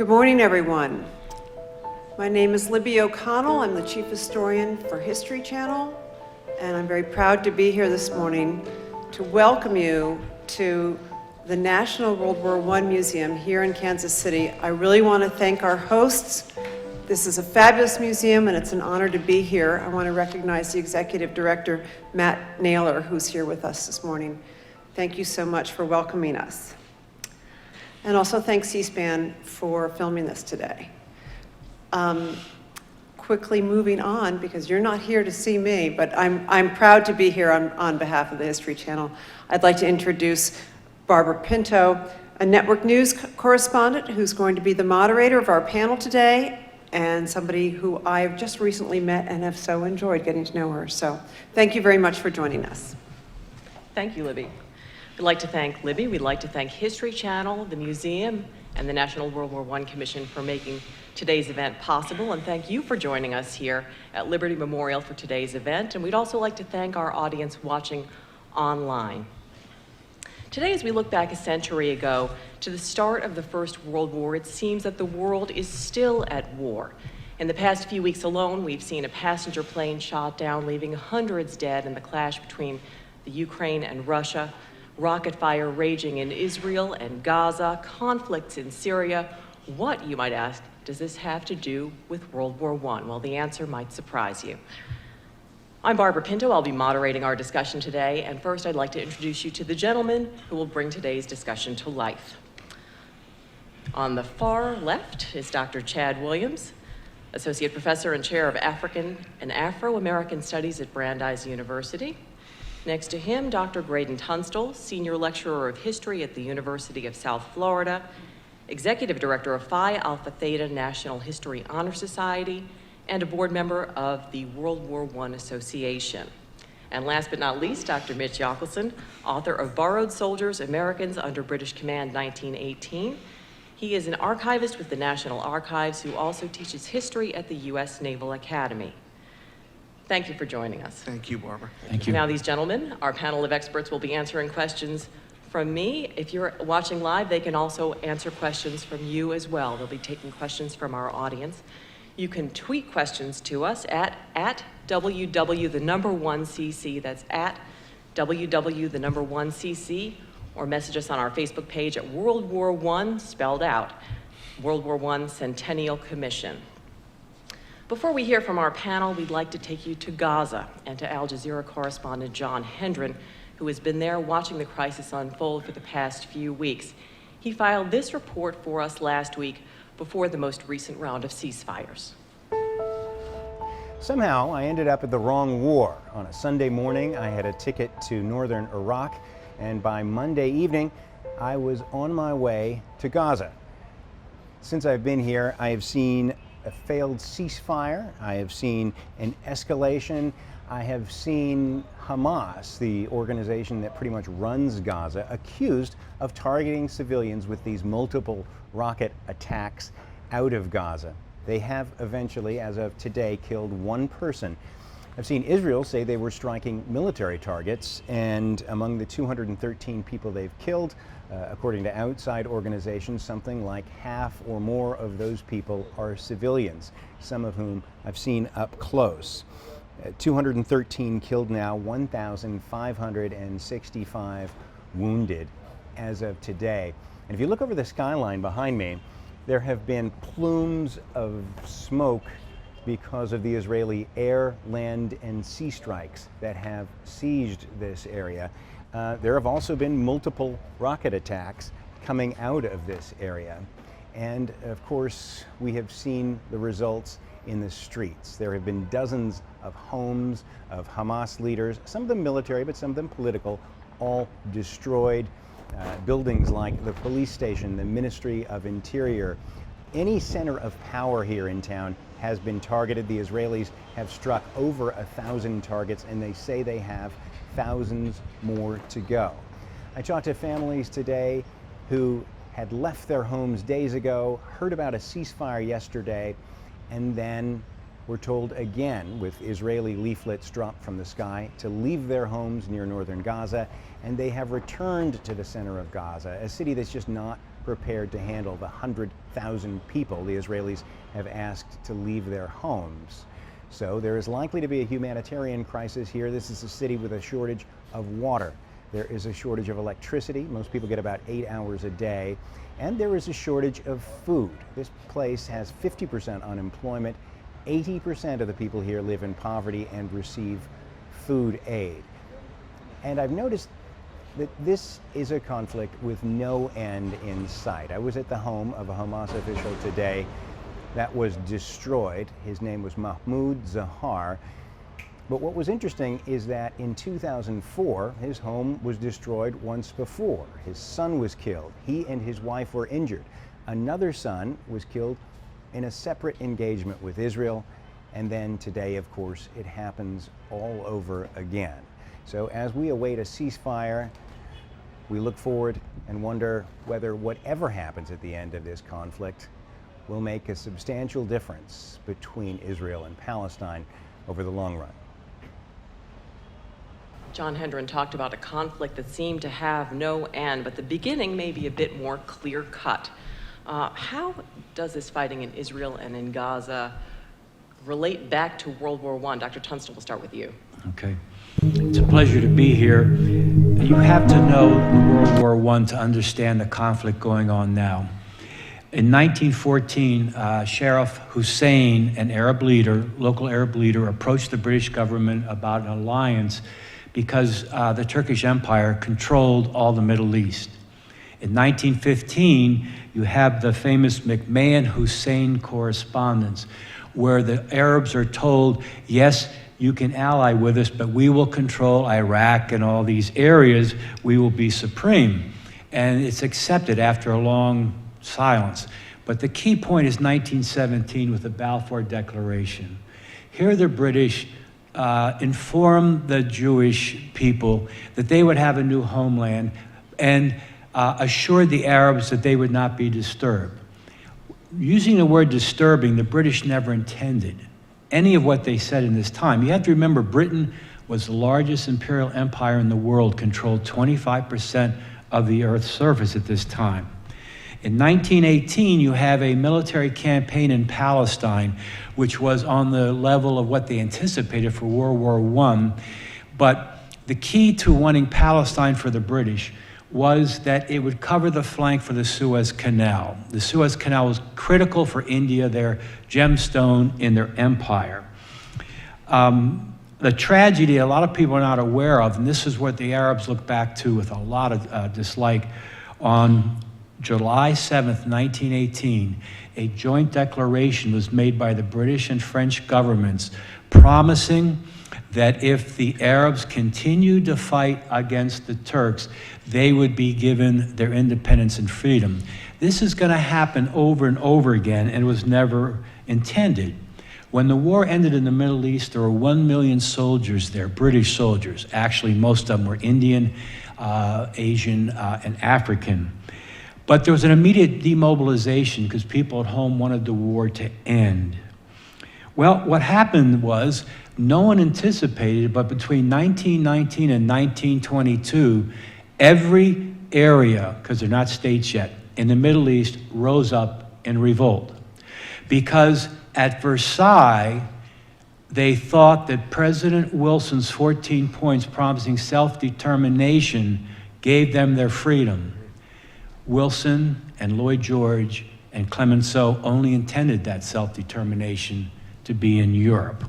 Good morning, everyone. My name is Libby O'Connell. I'm the Chief Historian for History Channel, and I'm very proud to be here this morning to welcome you to the National World War I Museum here in Kansas City. I really want to thank our hosts. This is a fabulous museum, and it's an honor to be here. I want to recognize the Executive Director, Matt Naylor, who's here with us this morning. Thank you so much for welcoming us. And also thank C-SPAN for filming this today. Quickly moving on, because you're not here to see me, but I'm proud to be here on behalf of the History Channel. I'd like to introduce Barbara Pinto, a Network News Correspondent who's going to be the moderator of our panel today, and somebody who I've just recently met and have so enjoyed getting to know her. So thank you very much for joining us. Thank you, Libby. We'd like to thank Libby. We'd like to thank History Channel, the museum, and the National World War I Commission for making today's event possible. And thank you for joining us here at Liberty Memorial for today's event. And we'd also like to thank our audience watching online. Today, as we look back a century ago to the start of the First World War, it seems that the world is still at war. In the past few weeks alone, we've seen a passenger plane shot down, leaving hundreds dead in the clash between the Ukraine and Russia, rocket fire raging in Israel and Gaza, conflicts in Syria. What, you might ask, does this have to do with World War I? Well, the answer might surprise you. I'm Barbara Pinto. I'll be moderating our discussion today, and first I'd like to introduce you to the gentleman who will bring today's discussion to life. On the far left is Dr. Chad Williams, Associate Professor and Chair of African and Afro-American Studies at Brandeis University. Next to him, Dr. Graydon Tunstall, Senior Lecturer of History at the University of South Florida, Executive Director of Phi Alpha Theta National History Honor Society, and a board member of the World War I Association. And last but not least, Dr. Mitch Yockelson, author of Borrowed Soldiers, Americans Under British Command, 1918. He is an archivist with the National Archives who also teaches history at the U.S. Naval Academy. Thank you for joining us. Thank you, Barbara. Thank you. Now, these gentlemen, our panel of experts, will be answering questions from me. If you're watching live, they can also answer questions from you as well. They'll be taking questions from our audience. You can tweet questions to us at WW1CC, that's at WW1CC, or message us on our Facebook page at World War I, spelled out, World War I Centennial Commission. Before we hear from our panel, we'd like to take you to Gaza and to Al Jazeera correspondent John Hendren, who has been there watching the crisis unfold for the past few weeks. He filed this report for us last week before the most recent round of ceasefires. Somehow, I ended up at the wrong war. On a Sunday morning, I had a ticket to northern Iraq, and by Monday evening, I was on my way to Gaza. Since I've been here, I have seen a failed ceasefire, I have seen an escalation, I have seen Hamas, the organization that pretty much runs Gaza, accused of targeting civilians with these multiple rocket attacks out of Gaza. They have eventually, as of today, killed one person. I've seen Israel say they were striking military targets, and among the 213 people they've killed, according to outside organizations, something like half or more of those people are civilians, some of whom I've seen up close. 213 killed now, 1,565 wounded as of today. And if you look over the skyline behind me, there have been plumes of smoke because of the Israeli air, land, and sea strikes that have sieged this area. There have also been multiple rocket attacks coming out of this area. And of course, we have seen the results in the streets. There have been dozens of homes of Hamas leaders, some of them military, but some of them political, all destroyed. Buildings like the police station, the Ministry of Interior, any center of power here in town has been targeted. The Israelis have struck over 1,000 targets, and they say they have thousands more to go. I talked to families today who had left their homes days ago, heard about a ceasefire yesterday, and then were told again, with Israeli leaflets dropped from the sky, to leave their homes near northern Gaza, and they have returned to the center of Gaza, a city that's just not prepared to handle the 100,000 people the Israelis have asked to leave their homes. So there is likely to be a humanitarian crisis here. This is a city with a shortage of water. There is a shortage of electricity. Most people get about 8 hours a day. And there is a shortage of food. This place has 50% unemployment. 80% of the people here live in poverty and receive food aid. And I've noticed that this is a conflict with no end in sight. I was at the home of a Hamas official today that was destroyed. His name was Mahmoud Zahar. But what was interesting is that in 2004, his home was destroyed once before. His son was killed. He and his wife were injured. Another son was killed in a separate engagement with Israel. And then today, of course, it happens all over again. So as we await a ceasefire, we look forward and wonder whether whatever happens at the end of this conflict will make a substantial difference between Israel and Palestine over the long run. John Hendren talked about a conflict that seemed to have no end, but the beginning may be a bit more clear-cut. How does this fighting in Israel and in Gaza relate back to World War I? Dr. Tunstall, we'll start with you. Okay. It's a pleasure to be here. You have to know World War I to understand the conflict going on now. In 1914, Sheriff Hussein, an Arab leader, local Arab leader, approached the British government about an alliance because the Turkish Empire controlled all the Middle East. In 1915, you have the famous McMahon-Hussein correspondence, where the Arabs are told, yes, you can ally with us, but we will control Iraq and all these areas. We will be supreme. And it's accepted after a long silence. But the key point is 1917 with the Balfour Declaration. Here the British informed the Jewish people that they would have a new homeland and assured the Arabs that they would not be disturbed. Using the word disturbing, the British never intended any of what they said in this time. You have to remember, Britain was the largest imperial empire in the world, controlled 25% of the Earth's surface at this time. In 1918, you have a military campaign in Palestine, which was on the level of what they anticipated for World War I. But the key to wanting Palestine for the British was that it would cover the flank for the Suez Canal. The Suez Canal was critical for India, their gemstone in their empire. The tragedy a lot of people are not aware of, and this is what the Arabs look back to with a lot of dislike, on July 7th, 1918, a joint declaration was made by the British and French governments promising that if the Arabs continued to fight against the Turks, they would be given their independence and freedom. This is going to happen over and over again, and it was never intended. When the war ended in the Middle East, there were 1 million soldiers there, British soldiers. Actually, most of them were Indian, Asian, and African. But there was an immediate demobilization because people at home wanted the war to end. Well, what happened was, no one anticipated, but between 1919 and 1922, every area, because they're not states yet, in the Middle East rose up in revolt. Because at Versailles, they thought that President Wilson's 14 points promising self-determination gave them their freedom. Wilson and Lloyd George and Clemenceau only intended that self-determination to be in Europe.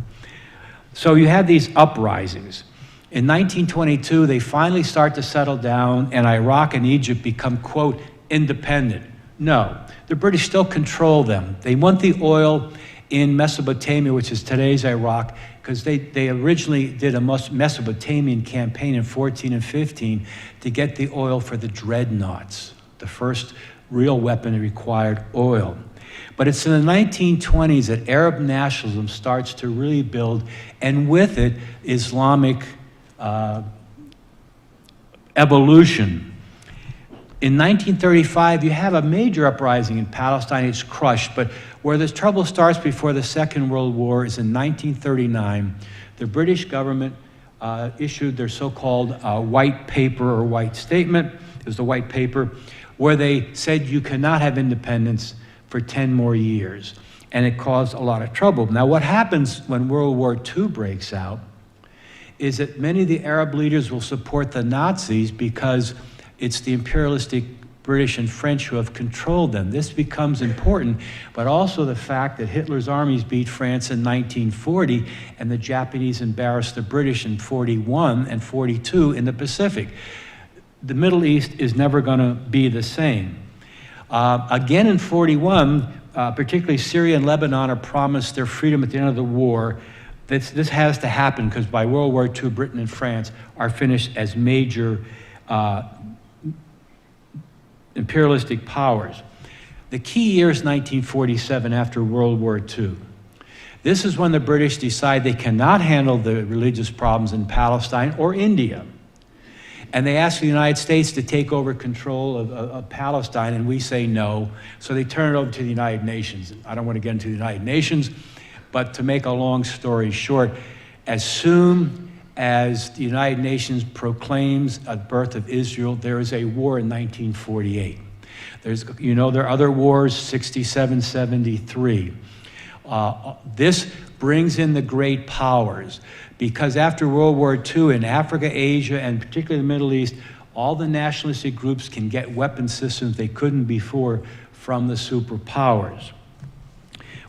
So you had these uprisings. In 1922, they finally start to settle down, and Iraq and Egypt become, quote, independent. No, the British still control them. They want the oil in Mesopotamia, which is today's Iraq, because they originally did a Mesopotamian campaign in 14 and 15 to get the oil for the dreadnoughts, the first real weapon that required oil. But it's in the 1920s that Arab nationalism starts to really build, and with it, Islamic evolution. In 1935, you have a major uprising in Palestine. It's crushed, but where the trouble starts before the Second World War is in 1939. The British government issued their so-called white paper or white statement. It was the white paper, where they said you cannot have independence for 10 more years. And it caused a lot of trouble. Now, what happens when World War II breaks out is that many of the Arab leaders will support the Nazis because it's the imperialistic British and French who have controlled them. This becomes important, but also the fact that Hitler's armies beat France in 1940 and the Japanese embarrassed the British in 41 and 42 in the Pacific. The Middle East is never going to be the same. Again in 41, particularly Syria and Lebanon are promised their freedom at the end of the war. This has to happen because by World War II, Britain and France are finished as major imperialistic powers. The key year is 1947 after World War II. This is when the British decide they cannot handle the religious problems in Palestine or India. And they ask the United States to take over control of Palestine, and we say no. So they turn it over to the United Nations. I don't want to get into the United Nations, but to make a long story short, as soon as the United Nations proclaims a birth of Israel, there is a war in 1948. There are other wars, 67, 73. This brings in the great powers. Because after World War II in Africa, Asia, and particularly the Middle East, all the nationalistic groups can get weapon systems they couldn't before from the superpowers.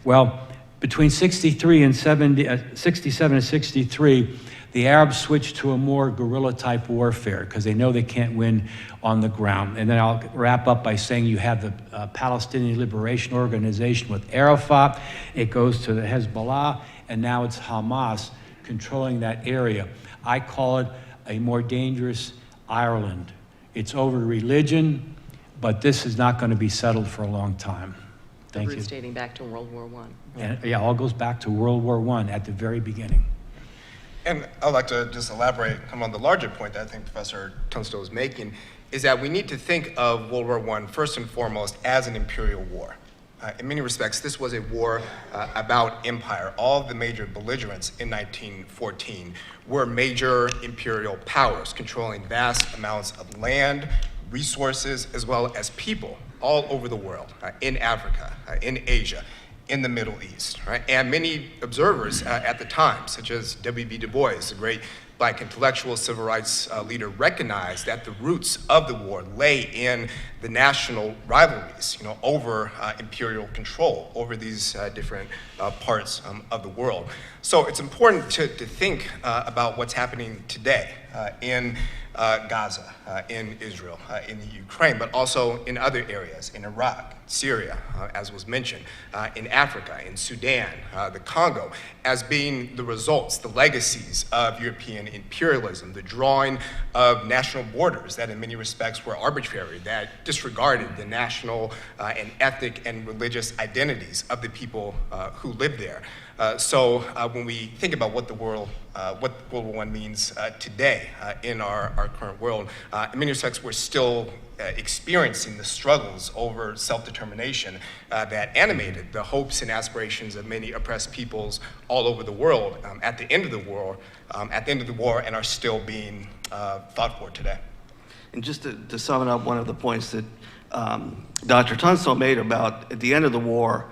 Well, between 67 and 63, the Arabs switched to a more guerrilla-type warfare because they know they can't win on the ground. And then I'll wrap up by saying you have the Palestinian Liberation Organization with Arafat. It goes to the Hezbollah, and now it's Hamas controlling that area. I call it a more dangerous Ireland. It's over religion, but this is not going to be settled for a long time. Thank you. Roots dating back to World War I. And yeah, all goes back to World War I at the very beginning. And I'd like to just elaborate on the larger point that I think Professor Tunstall is making, is that we need to think of World War I first and foremost as an imperial war. In many respects, this was a war about empire. All of the major belligerents in 1914 were major imperial powers controlling vast amounts of land, resources, as well as people all over the world, in Africa, in Asia, in the Middle East. Right? And many observers at the time, such as W.B. Du Bois, the great Black intellectual civil rights leader, recognized that the roots of the war lay in the national rivalries, over imperial control over these different parts of the world. So it's important to think about what's happening today in Gaza, in Israel, in the Ukraine, but also in other areas, in Iraq, Syria, as was mentioned, in Africa, in Sudan, the Congo, as being the results, the legacies of European imperialism, the drawing of national borders that in many respects were arbitrary, that disregarded the national and ethnic and religious identities of the people who lived there. So when we think about what World War I means today in our current world, in many respects we're still experiencing the struggles over self-determination that animated the hopes and aspirations of many oppressed peoples all over the world at the end of the war, and are still being fought for today. And just to sum it up, one of the points that Dr. Tunstall made about at the end of the war,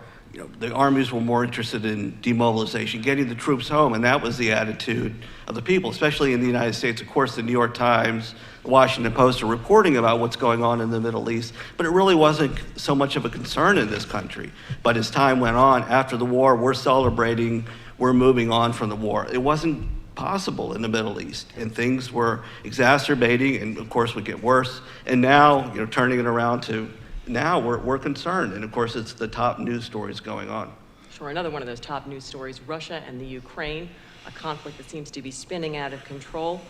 the armies were more interested in demobilization, getting the troops home, and that was the attitude of the people, especially in the United States. Of course, the New York Times, the Washington Post are reporting about what's going on in the Middle East, but it really wasn't so much of a concern in this country. But as time went on, after the war, we're celebrating, we're moving on from the war. It wasn't possible in the Middle East, and things were exacerbating, and of course would get worse. And now, turning it around to now we're concerned, and of course it's the top news stories going on. Sure, another one of those top news stories, Russia and the Ukraine, a conflict that seems to be spinning out of control,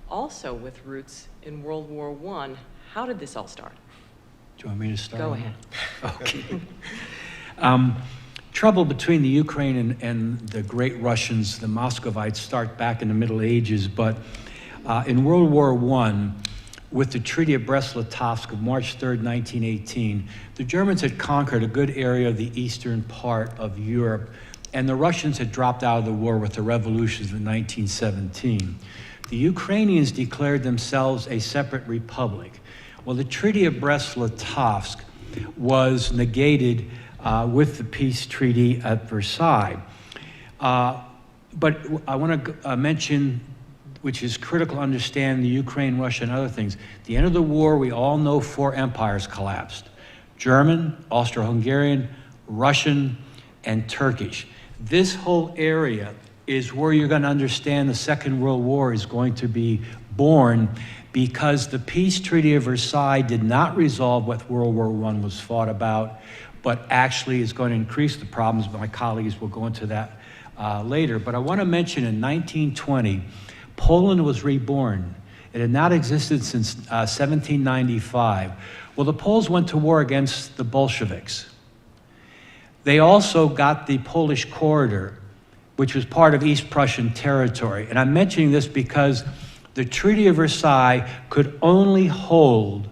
also with roots in World War I. How did this all start? Do you want me to start? Go ahead. Okay. Trouble between the Ukraine and the great Russians, the Muscovites, start back in the Middle Ages, but in World War I, with the Treaty of Brest-Litovsk of March 3rd, 1918, the Germans had conquered a good area of the eastern part of Europe, and the Russians had dropped out of the war with the revolutions of 1917. The Ukrainians declared themselves a separate republic. Well, the Treaty of Brest-Litovsk was negated with the peace treaty at Versailles. But I want to mention, which is critical to understand the Ukraine, Russia, and other things. At the end of the war, we all know 4 empires collapsed: German, Austro-Hungarian, Russian, and Turkish. This whole area is where you're going to understand the Second World War is going to be born, because the peace treaty of Versailles did not resolve what World War I was fought about, but actually is going to increase the problems. My colleagues will go into that later. But I want to mention in 1920, Poland was reborn. It had not existed since 1795. Well, the Poles went to war against the Bolsheviks. They also got the Polish corridor, which was part of East Prussian territory. And I'm mentioning this because the Treaty of Versailles could only hold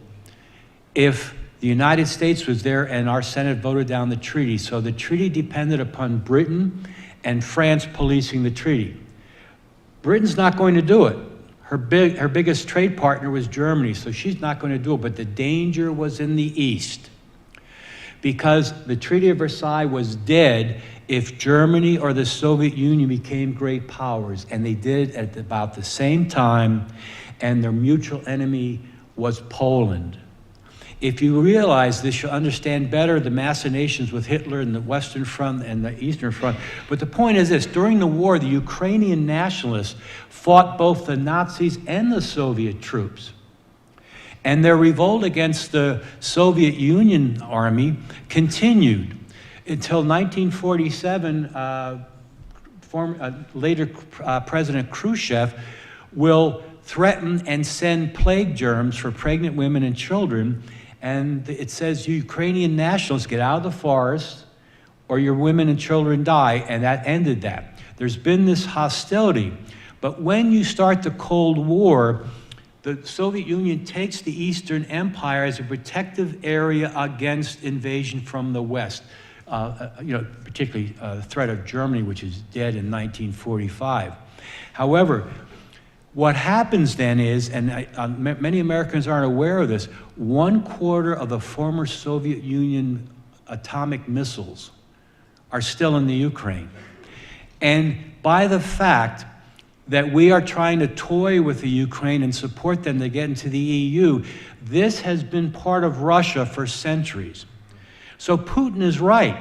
if the United States was there and our Senate voted down the treaty. So the treaty depended upon Britain and France policing the treaty. Britain's not going to do it. Her biggest trade partner was Germany, so she's not going to do it. But the danger was in the East, because the Treaty of Versailles was dead if Germany or the Soviet Union became great powers, and they did at about the same time, and their mutual enemy was Poland. If you realize this, you'll understand better the machinations with Hitler and the Western Front and the Eastern Front. But the point is this: during the war, the Ukrainian nationalists fought both the Nazis and the Soviet troops. And their revolt against the Soviet Union army continued until 1947. Later President Khrushchev will threaten and send plague germs for pregnant women and children. And it says, Ukrainian nationals, get out of the forest or your women and children die, and that ended that. There's been this hostility. But when you start the Cold War, the Soviet Union takes the Eastern Empire as a protective area against invasion from the West. Particularly the threat of Germany, which is dead in 1945. However, what happens then is, and many Americans aren't aware of this, 1/4 of the former Soviet Union atomic missiles are still in the Ukraine. And by the fact that we are trying to toy with the Ukraine and support them to get into the EU, this has been part of Russia for centuries. So Putin is right.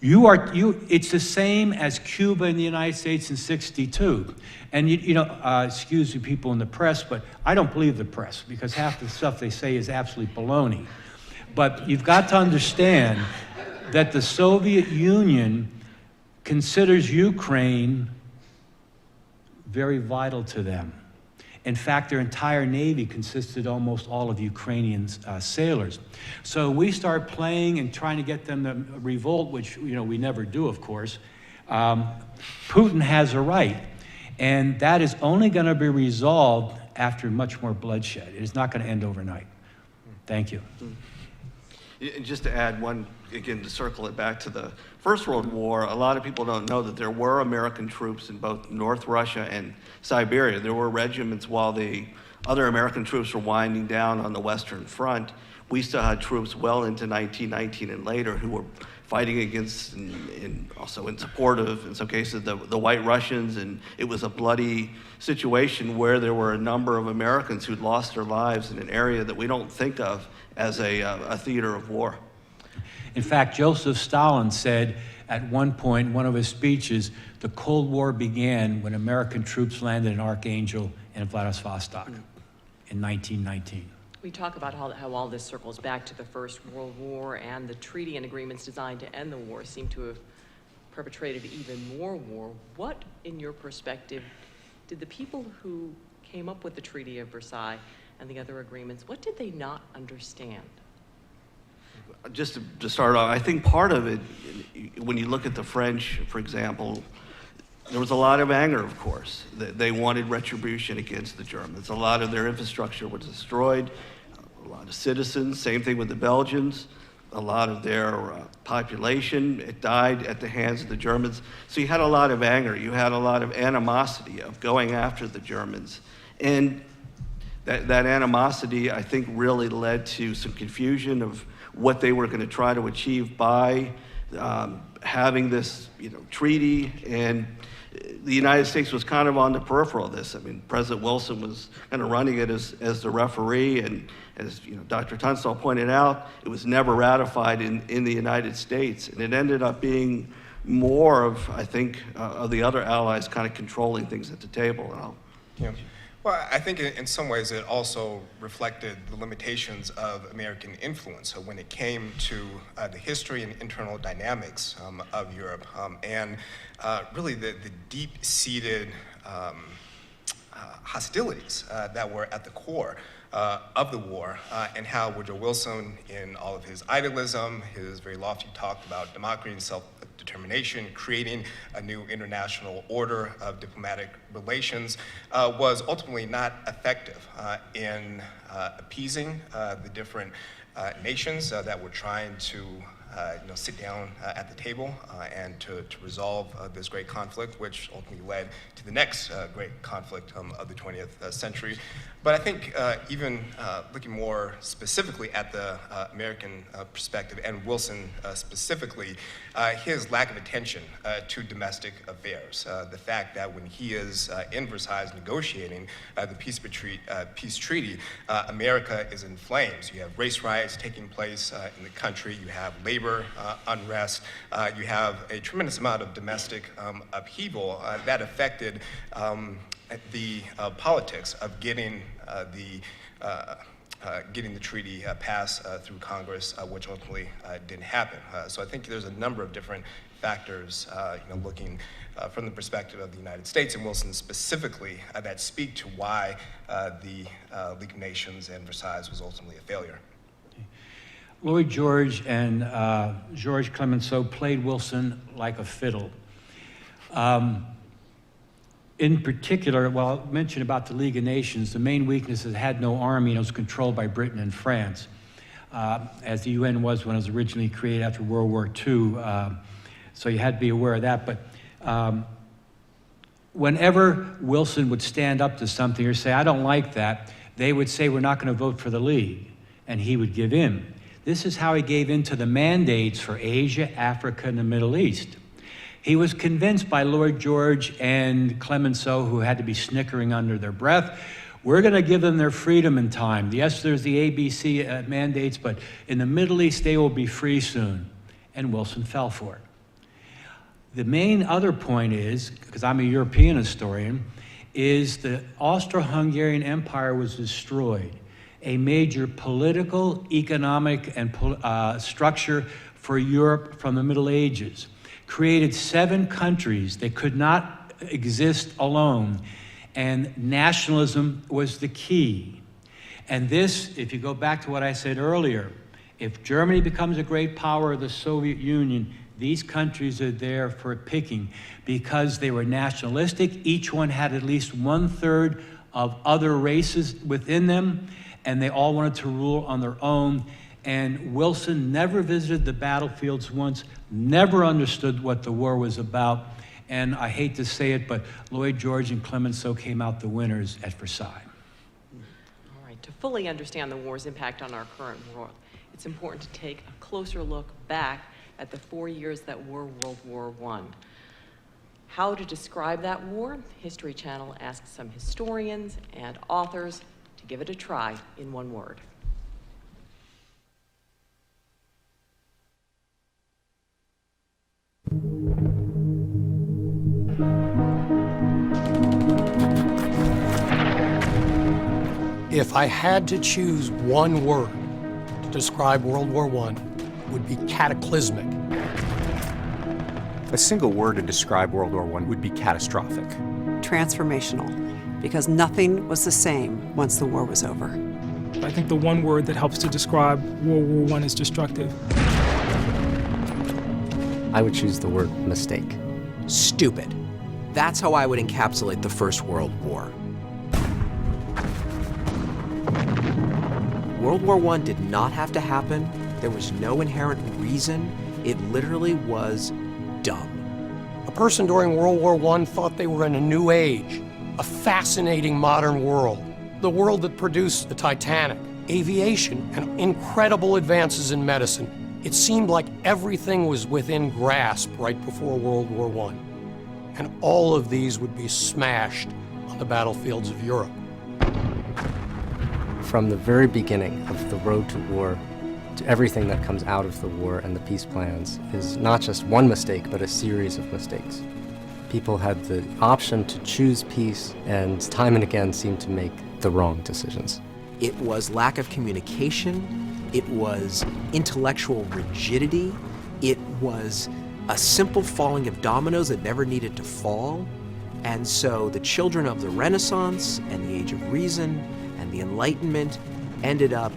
It's the same as Cuba and the United States in '62. And excuse the people in the press, but I don't believe the press, because half the stuff they say is absolutely baloney. But you've got to understand that the Soviet Union considers Ukraine very vital to them. In fact, their entire Navy consisted almost all of Ukrainian sailors. So we start playing and trying to get them to revolt, which we never do, of course. Putin has a right, and that is only going to be resolved after much more bloodshed. It is not going to end overnight. Thank you. And just to add one, again, to circle it back to the First World War, a lot of people don't know that there were American troops in both North Russia and Siberia. There were regiments while the other American troops were winding down on the Western Front. We still had troops well into 1919 and later who were fighting against and also in support of, in some cases, the White Russians, and it was a bloody situation where there were a number of Americans who'd lost their lives in an area that we don't think of as a theater of war. In fact, Joseph Stalin said at one point in one of his speeches, the Cold War began when American troops landed in Archangel and Vladivostok in 1919. We talk about how all this circles back to the First World War, and the treaty and agreements designed to end the war seem to have perpetrated even more war. What, in your perspective, did the people who came up with the Treaty of Versailles and the other agreements, what did they not understand? Just to start off, I think part of it, when you look at the French, for example, there was a lot of anger, of course. They wanted retribution against the Germans. A lot of their infrastructure was destroyed, a lot of citizens, same thing with the Belgians. A lot of their population, it died at the hands of the Germans. So you had a lot of anger. You had a lot of animosity of going after the Germans. And that animosity, I think, really led to some confusion of what they were going to try to achieve by having this, treaty. And the United States was kind of on the peripheral of this. I mean, President Wilson was kind of running it as the referee, and as Dr. Tunstall pointed out, it was never ratified in the United States, and it ended up being more of, I think, of the other allies kind of controlling things at the table. Yeah. Well, I think in some ways it also reflected the limitations of American influence. So when it came to the history and internal dynamics of Europe, and really the deep-seated hostilities that were at the core of the war, and how Woodrow Wilson, in all of his idealism, his very lofty talk about democracy and self-determination, creating a new international order of diplomatic relations, was ultimately not effective in appeasing the different nations that were trying to sit down at the table and to resolve this great conflict, which ultimately led to the next great conflict of the 20th century. But I think even looking more specifically at the American perspective, and Wilson specifically, his lack of attention to domestic affairs, the fact that when he is in Versailles negotiating the peace treaty, America is in flames. You have race riots taking place in the country, you have labor unrest, you have a tremendous amount of domestic upheaval that affected the politics of getting the treaty passed through Congress, which ultimately didn't happen. So I think there's a number of different factors, looking from the perspective of the United States and Wilson specifically, that speak to why the League of Nations and Versailles was ultimately a failure. Lloyd George and George Clemenceau played Wilson like a fiddle. In particular, well, I mentioned about the League of Nations, the main weakness is it had no army and it was controlled by Britain and France, as the UN was when it was originally created after World War II. So you had to be aware of that. But whenever Wilson would stand up to something or say, I don't like that, they would say, we're not going to vote for the League, and he would give in. This is how he gave in to the mandates for Asia, Africa, and the Middle East. He was convinced by Lloyd George and Clemenceau, who had to be snickering under their breath, we're going to give them their freedom in time. Yes, there's the ABC mandates, but in the Middle East, they will be free soon. And Wilson fell for it. The main other point is, because I'm a European historian, is the Austro-Hungarian Empire was destroyed. A major political, economic, and structure for Europe from the Middle Ages. Created 7 countries that could not exist alone, and nationalism was the key. And this, if you go back to what I said earlier, if Germany becomes a great power of the Soviet Union, these countries are there for picking because they were nationalistic. Each one had at least 1/3 of other races within them, and they all wanted to rule on their own. And Wilson never visited the battlefields once, never understood what the war was about. And I hate to say it, but Lloyd George and Clemenceau came out the winners at Versailles. All right, to fully understand the war's impact on our current world, it's important to take a closer look back at the 4 years that were World War I. How to describe that war? History Channel asked some historians and authors to give it a try in one word. If I had to choose one word to describe World War I, it would be cataclysmic. A single word to describe World War I would be catastrophic. Transformational, because nothing was the same once the war was over. I think the one word that helps to describe World War I is destructive. I would choose the word mistake. Stupid. That's how I would encapsulate the First World War. World War I did not have to happen. There was no inherent reason. It literally was dumb. A person during World War I thought they were in a new age, a fascinating modern world. The world that produced the Titanic, aviation, and incredible advances in medicine. It seemed like everything was within grasp right before World War I. And all of these would be smashed on the battlefields of Europe. From the very beginning of the road to war, to everything that comes out of the war and the peace plans is not just one mistake, but a series of mistakes. People had the option to choose peace, and time and again seemed to make the wrong decisions. It was lack of communication. It was intellectual rigidity. It was a simple falling of dominoes that never needed to fall. And so the children of the Renaissance and the Age of Reason and the Enlightenment ended up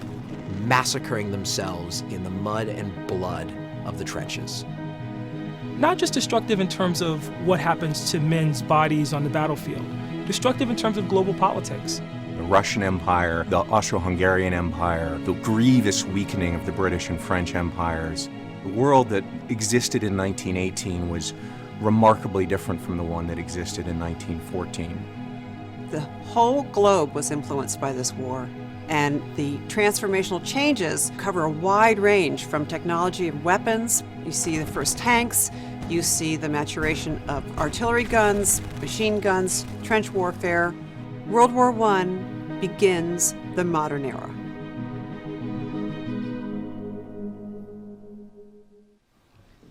massacring themselves in the mud and blood of the trenches. Not just destructive in terms of what happens to men's bodies on the battlefield, destructive in terms of global politics. The Russian Empire, the Austro-Hungarian Empire, the grievous weakening of the British and French empires. The world that existed in 1918 was remarkably different from the one that existed in 1914. The whole globe was influenced by this war, and the transformational changes cover a wide range from technology of weapons. You see the first tanks, you see the maturation of artillery guns, machine guns, trench warfare. World War I begins the modern era.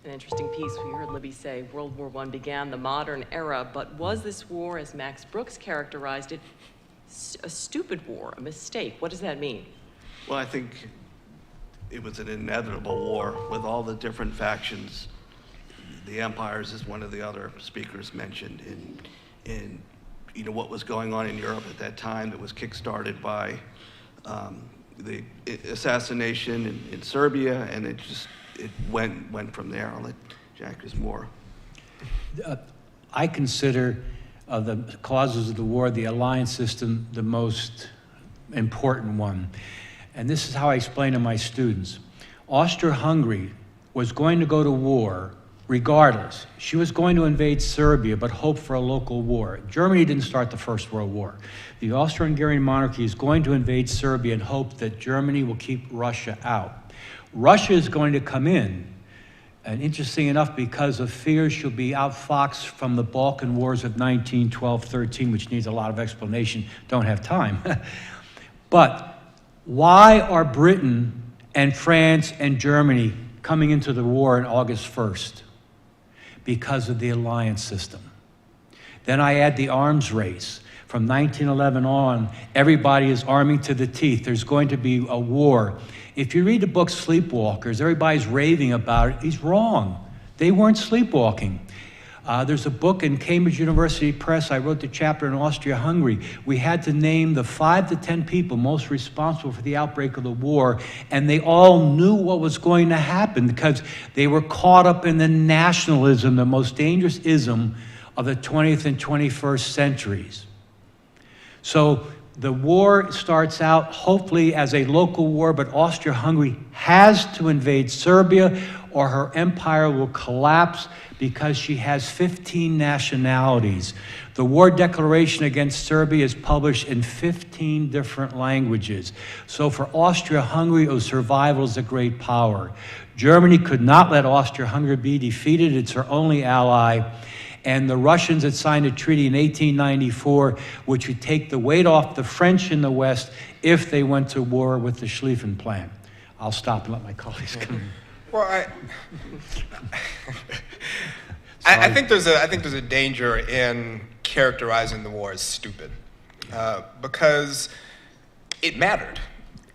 An interesting piece. We heard Libby say World War I began the modern era, but was this war, as Max Brooks characterized it, a stupid war, a mistake? What does that mean? Well, I think it was an inevitable war with all the different factions. The empires, as one of the other speakers mentioned, in you know what was going on in Europe at that time that was kick-started by the assassination in Serbia, and it went from there. I'll let Jack is more. I consider the causes of the war, the alliance system, the most important one. And this is how I explain to my students. Austria-Hungary was going to go to war regardless. She was going to invade Serbia, but hoped for a local war. Germany didn't start the First World War. The Austro-Hungarian monarchy is going to invade Serbia and hope that Germany will keep Russia out. Russia is going to come in, and interesting enough, because of fears she'll be outfoxed from the Balkan Wars of 1912-13, which needs a lot of explanation, don't have time. But why are Britain and France and Germany coming into the war on August 1st? Because of the alliance system. Then I add the arms race. From 1911 on, everybody is arming to the teeth. There's going to be a war. If you read the book Sleepwalkers, everybody's raving about it. He's wrong. They weren't sleepwalking. There's a book in Cambridge University Press. I wrote the chapter in Austria-Hungary. We had to name the 5 to 10 people most responsible for the outbreak of the war, and they all knew what was going to happen because they were caught up in the nationalism, the most dangerous ism of the 20th and 21st centuries. So the war starts out hopefully as a local war, but Austria-Hungary has to invade Serbia or her empire will collapse because she has 15 nationalities. The war declaration against Serbia is published in 15 different languages. So for Austria-Hungary, it was survival as a great power. Germany could not let Austria-Hungary be defeated. It's her only ally. And the Russians had signed a treaty in 1894, which would take the weight off the French in the West if they went to war with the Schlieffen Plan. I'll stop and let my colleagues come in. Well, I think there's a danger in characterizing the war as stupid, because it mattered.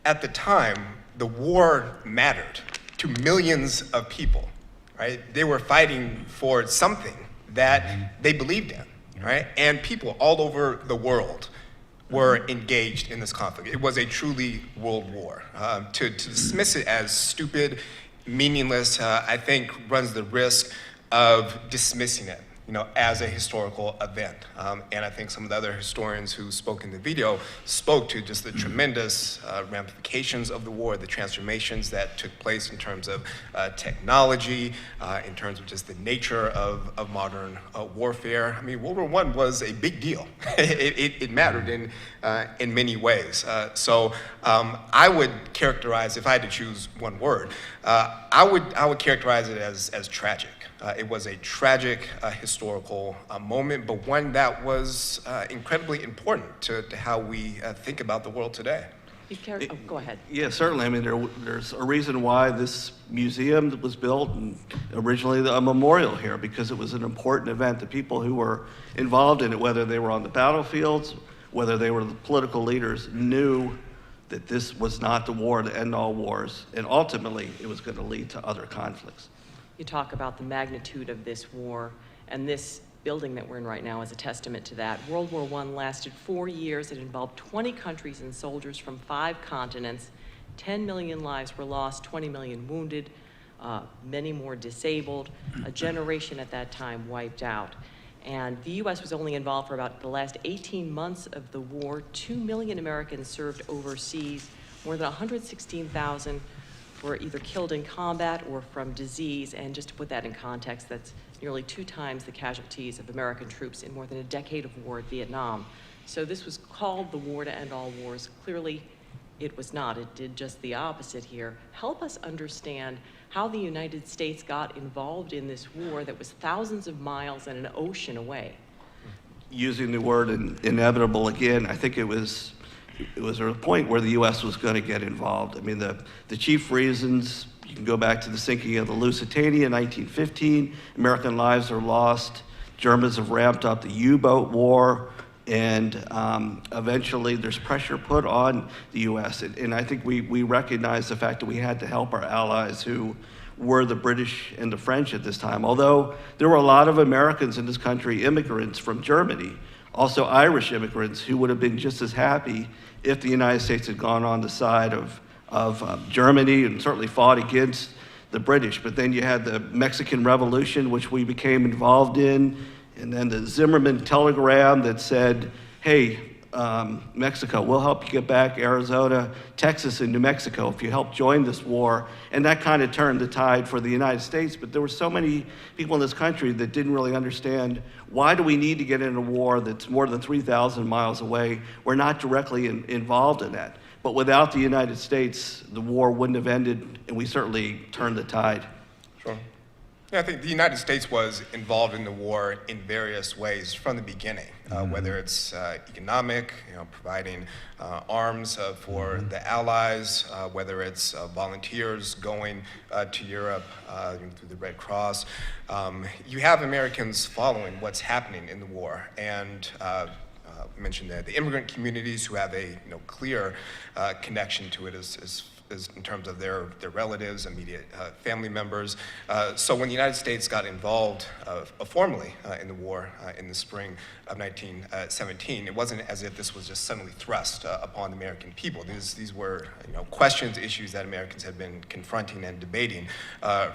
At the time, the war mattered to millions of people, right? They were fighting for something that they believed in, right? And people all over the world were engaged in this conflict. It was a truly world war. To dismiss it as stupid, meaningless, I think runs the risk of dismissing it as a historical event. And I think some of the other historians who spoke in the video spoke to just the tremendous ramifications of the war, the transformations that took place in terms of technology, in terms of just the nature of modern warfare. I mean, World War I was a big deal. It mattered in many ways. So I would characterize, if I had to choose one word, I would characterize it as tragic. It was a tragic historical moment, but one that was incredibly important to how we think about the world today. Go ahead. Yeah, certainly. I mean, there's a reason why this museum was built, and originally a memorial here, because it was an important event. The people who were involved in it, whether they were on the battlefields, whether they were the political leaders, knew that this was not the war to end all wars, and ultimately it was going to lead to other conflicts. You talk about the magnitude of this war, and this building that we're in right now is a testament to that. World War I lasted 4 years. It involved 20 countries and soldiers from 5 continents. 10 million lives were lost, 20 million wounded, many more disabled, a generation at that time wiped out. And the U.S. was only involved for about the last 18 months of the war. 2 million Americans served overseas. More than 116,000 were either killed in combat or from disease. And just to put that in context, that's nearly 2 times the casualties of American troops in more than a decade of war at Vietnam. So this was called the war to end all wars. Clearly, it was not. It did just the opposite here. Help us understand how the United States got involved in this war that was thousands of miles and an ocean away. Using the word inevitable again, I think it was a point where the U.S. was going to get involved. I mean, the chief reasons, you can go back to the sinking of the Lusitania in 1915. American lives are lost. Germans have ramped up the U-boat war. And eventually there's pressure put on the U.S. And I think we recognize the fact that we had to help our allies who were the British and the French at this time. Although there were a lot of Americans in this country, immigrants from Germany, also Irish immigrants who would have been just as happy if the United States had gone on the side of Germany and certainly fought against the British. But then you had the Mexican Revolution, which we became involved in, and then the Zimmerman telegram that said, hey, Mexico, we'll help you get back Arizona, Texas, and New Mexico if you help join this war. And that kind of turned the tide for the United States. But there were so many people in this country that didn't really understand, why do we need to get in a war that's more than 3,000 miles away? We're not directly involved in that. But without the United States, the war wouldn't have ended, and we certainly turned the tide. Sure. Yeah, I think the United States was involved in the war in various ways from the beginning, whether it's economic, providing arms for the Allies, whether it's volunteers going to Europe through the Red Cross. You have Americans following what's happening in the war, and mentioned the immigrant communities who have a clear connection to it as in terms of their relatives, immediate family members. So when the United States got involved formally in the war in the spring of 1917, it wasn't as if this was just suddenly thrust upon the American people. These were questions, issues that Americans had been confronting and debating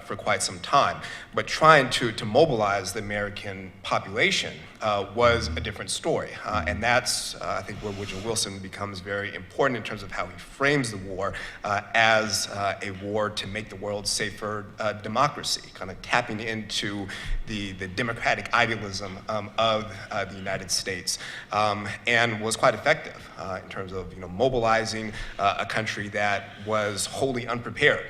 for quite some time. But trying to mobilize the American population was a different story. And that's, I think, where Woodrow Wilson becomes very important in terms of how he frames the war as a war to make the world safer democracy, kind of tapping into the democratic idealism of the United States, and was quite effective in terms of mobilizing a country that was wholly unprepared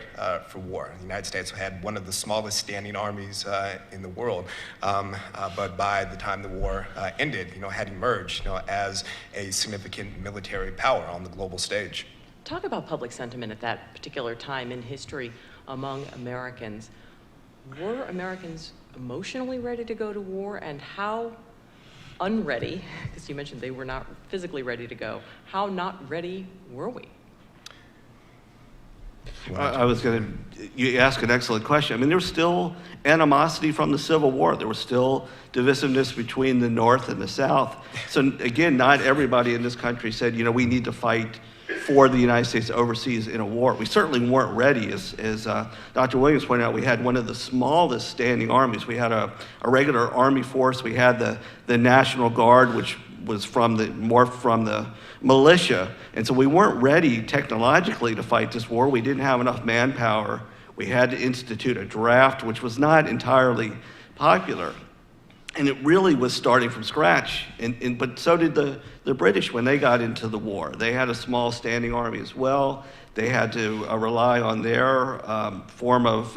for war. The United States had one of the smallest standing armies in the world, but by the time the war ended, had emerged as a significant military power on the global stage. Talk about public sentiment at that particular time in history among Americans. Were Americans emotionally ready to go to war, and how unready, because you mentioned they were not physically ready to go, how not ready were we? You ask an excellent question. I mean, there was still animosity from the Civil War. There was still divisiveness between the North and the South. So again, not everybody in this country said, we need to fight for the United States overseas in a war. We certainly weren't ready. As Dr. Williams pointed out, we had one of the smallest standing armies. We had a regular army force. We had the National Guard, which was morphed from the militia. And so we weren't ready technologically to fight this war. We didn't have enough manpower. We had to institute a draft, which was not entirely popular. And it really was starting from scratch. But so did the British when they got into the war. They had a small standing army as well. They had to rely on their form of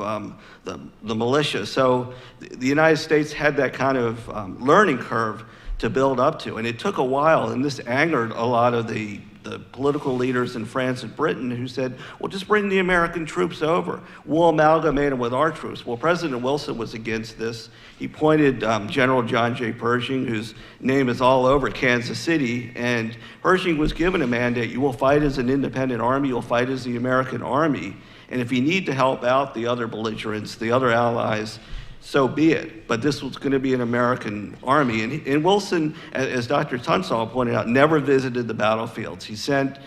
the militia. So the United States had that kind of learning curve to build up to. And it took a while, and this angered a lot of the political leaders in France and Britain who said, well, just bring the American troops over. We'll amalgamate them with our troops. Well, President Wilson was against this. He appointed General John J. Pershing, whose name is all over Kansas City, and Pershing was given a mandate. You will fight as an independent army, you'll fight as the American army, and if you need to help out the other belligerents, the other allies, so be it. But this was going to be an American army. And Wilson, as Dr. Tunstall pointed out, never visited the battlefields. He sent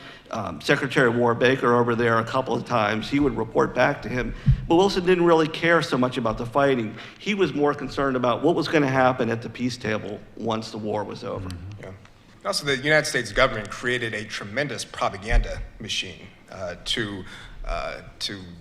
Secretary of War Baker over there a couple of times. He would report back to him. But Wilson didn't really care so much about the fighting. He was more concerned about what was going to happen at the peace table once the war was over. Yeah. Also, the United States government created a tremendous propaganda machine to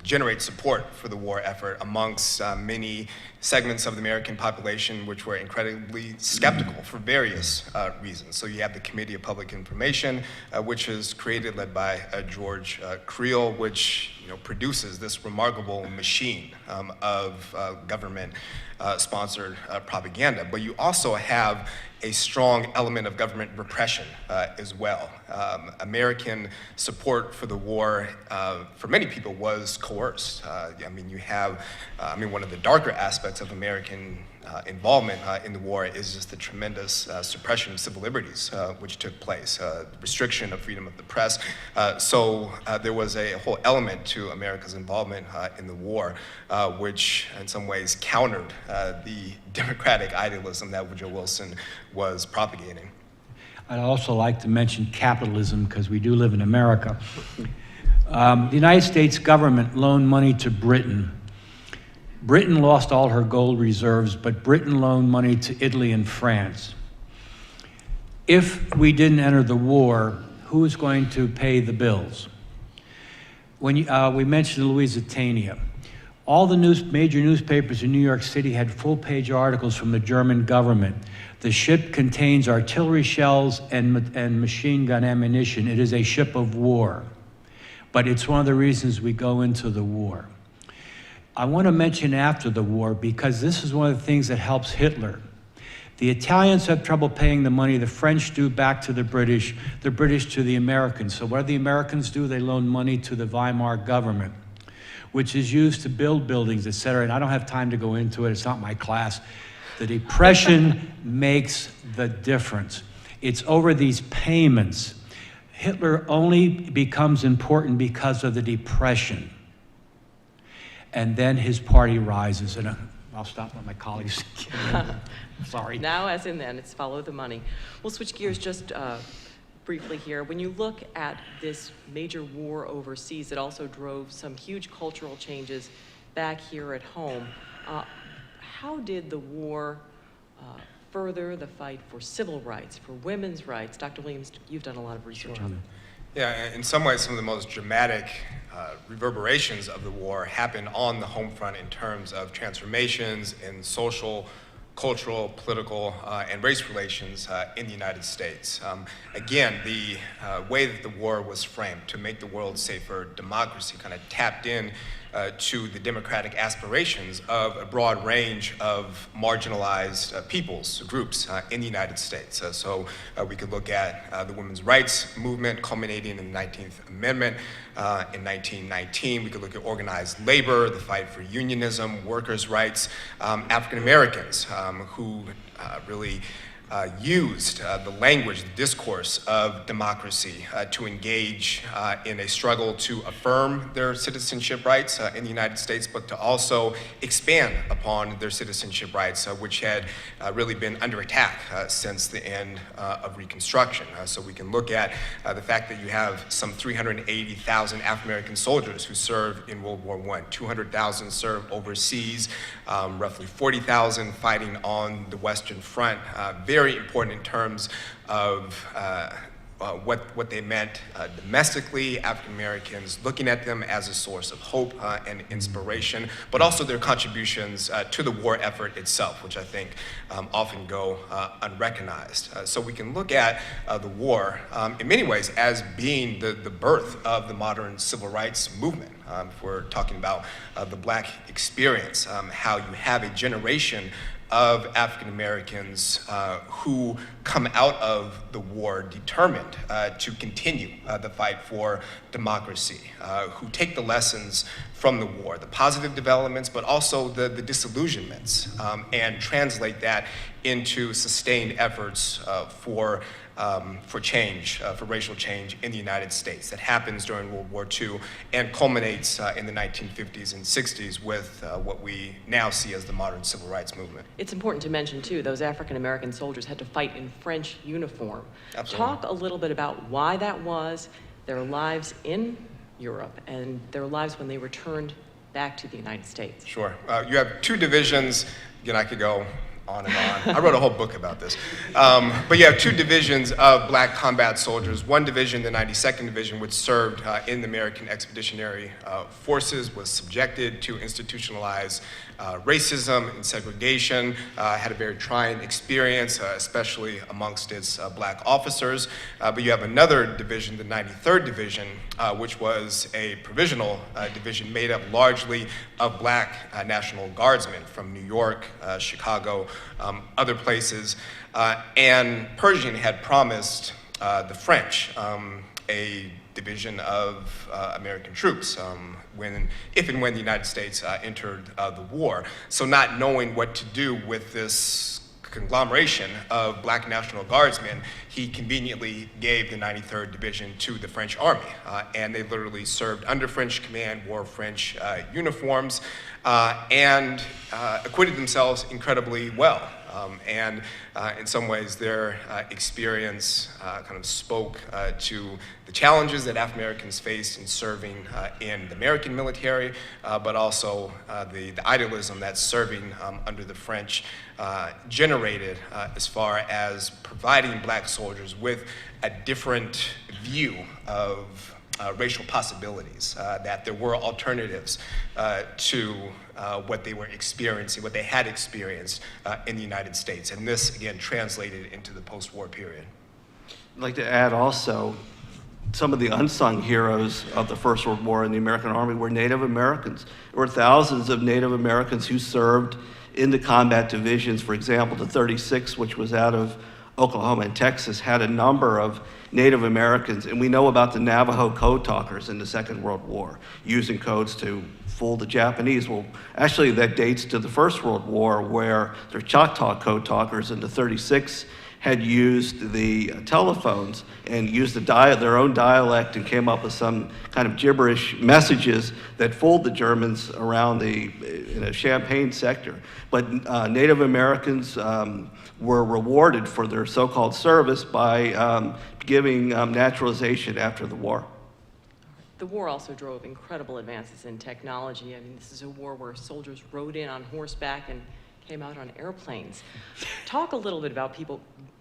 generate support for the war effort amongst many segments of the American population which were incredibly skeptical for various reasons. So you have the Committee of Public Information, which is created, led by George Creel, which produces this remarkable machine of government-sponsored propaganda. But you also have a strong element of government repression as well. American support for the war, for many people, was coerced. You have, one of the darker aspects of American involvement in the war is just the tremendous suppression of civil liberties which took place, restriction of freedom of the press. So there was a whole element to America's involvement in the war, which in some ways countered the democratic idealism that Woodrow Wilson was propagating. I'd also like to mention capitalism, because we do live in America. The United States government loaned money to Britain. Britain lost all her gold reserves, but Britain loaned money to Italy and France. If we didn't enter the war, who is going to pay the bills? When we mentioned Lusitania, all the major newspapers in New York City had full-page articles from the German government. The ship contains artillery shells and machine gun ammunition. It is a ship of war. But it's one of the reasons we go into the war. I want to mention after the war, because this is one of the things that helps Hitler. The Italians have trouble paying the money, the French do back to the British to the Americans. So what do the Americans do? They loan money to the Weimar government, which is used to build buildings, et cetera. And I don't have time to go into it, it's not my class. The Depression makes the difference. It's over these payments. Hitler only becomes important because of the Depression. And then his party rises. And I'll stop when my colleagues. Sorry. Now, as in then, it's follow the money. We'll switch gears just briefly here. When you look at this major war overseas, it also drove some huge cultural changes back here at home. How did the war further the fight for civil rights, for women's rights? Dr. Williams, you've done a lot of research on that. Yeah, in some ways, some of the most dramatic reverberations of the war happened on the home front in terms of transformations in social, cultural, political, and race relations in the United States. Again, the way that the war was framed to make the world safer, democracy kind of tapped in to the democratic aspirations of a broad range of marginalized peoples, groups in the United States. So we could look at the women's rights movement culminating in the 19th Amendment in 1919. We could look at organized labor, the fight for unionism, workers' rights, African Americans who really used the language, the discourse of democracy to engage in a struggle to affirm their citizenship rights in the United States, but to also expand upon their citizenship rights, which had really been under attack since the end of Reconstruction. So we can look at the fact that you have some 380,000 Afro-American soldiers who served in World War I, 200,000 served overseas, roughly 40,000 fighting on the Western Front. Very important in terms of what they meant domestically, African Americans looking at them as a source of hope and inspiration, but also their contributions to the war effort itself, which I think often go unrecognized. So we can look at the war in many ways as being the birth of the modern civil rights movement. If we're talking about the Black experience, how you have a generation of African Americans who come out of the war determined to continue the fight for democracy, who take the lessons from the war, the positive developments, but also the disillusionments, and translate that into sustained efforts for change, for racial change in the United States. That happens during World War II and culminates in the 1950s and 60s with what we now see as the modern civil rights movement. It's important to mention, too, those African-American soldiers had to fight in French uniform. Absolutely. Talk a little bit about why that was, their lives in Europe, and their lives when they returned back to the United States. Sure. You have two divisions. Again, I could go on and on. I wrote a whole book about this. But you have two divisions of Black combat soldiers. One division, the 92nd Division, which served in the American Expeditionary Forces, was subjected to institutionalized racism and segregation, had a very trying experience, especially amongst its Black officers. But you have another division, the 93rd Division, which was a provisional division made up largely of Black National Guardsmen from New York, Chicago, other places. And Pershing had promised the French a division of American troops if and when the United States entered the war. So not knowing what to do with this conglomeration of Black National Guardsmen, he conveniently gave the 93rd Division to the French Army. And they literally served under French command, wore French uniforms, and acquitted themselves incredibly well. And in some ways, their experience kind of spoke to the challenges that African Americans faced in serving in the American military, but also the idealism that serving under the French generated as far as providing Black soldiers with a different view of racial possibilities, that there were alternatives to what they were experiencing, what they had experienced in the United States. And this, again, translated into the post-war period. I'd like to add also, some of the unsung heroes of the First World War in the American Army were Native Americans. There were thousands of Native Americans who served in the combat divisions. For example, the 36th, which was out of Oklahoma and Texas, had a number of Native Americans, and we know about the Navajo code talkers in the Second World War, using codes to fool the Japanese. Well, actually that dates to the First World War, where the Choctaw code talkers in the 36th had used the telephones and used their own dialect and came up with some kind of gibberish messages that fooled the Germans around in a Champaign sector. But Native Americans were rewarded for their so-called service by giving naturalization after the war. The war also drove incredible advances in technology. I mean, this is a war where soldiers rode in on horseback and came out on airplanes. Talk a little bit about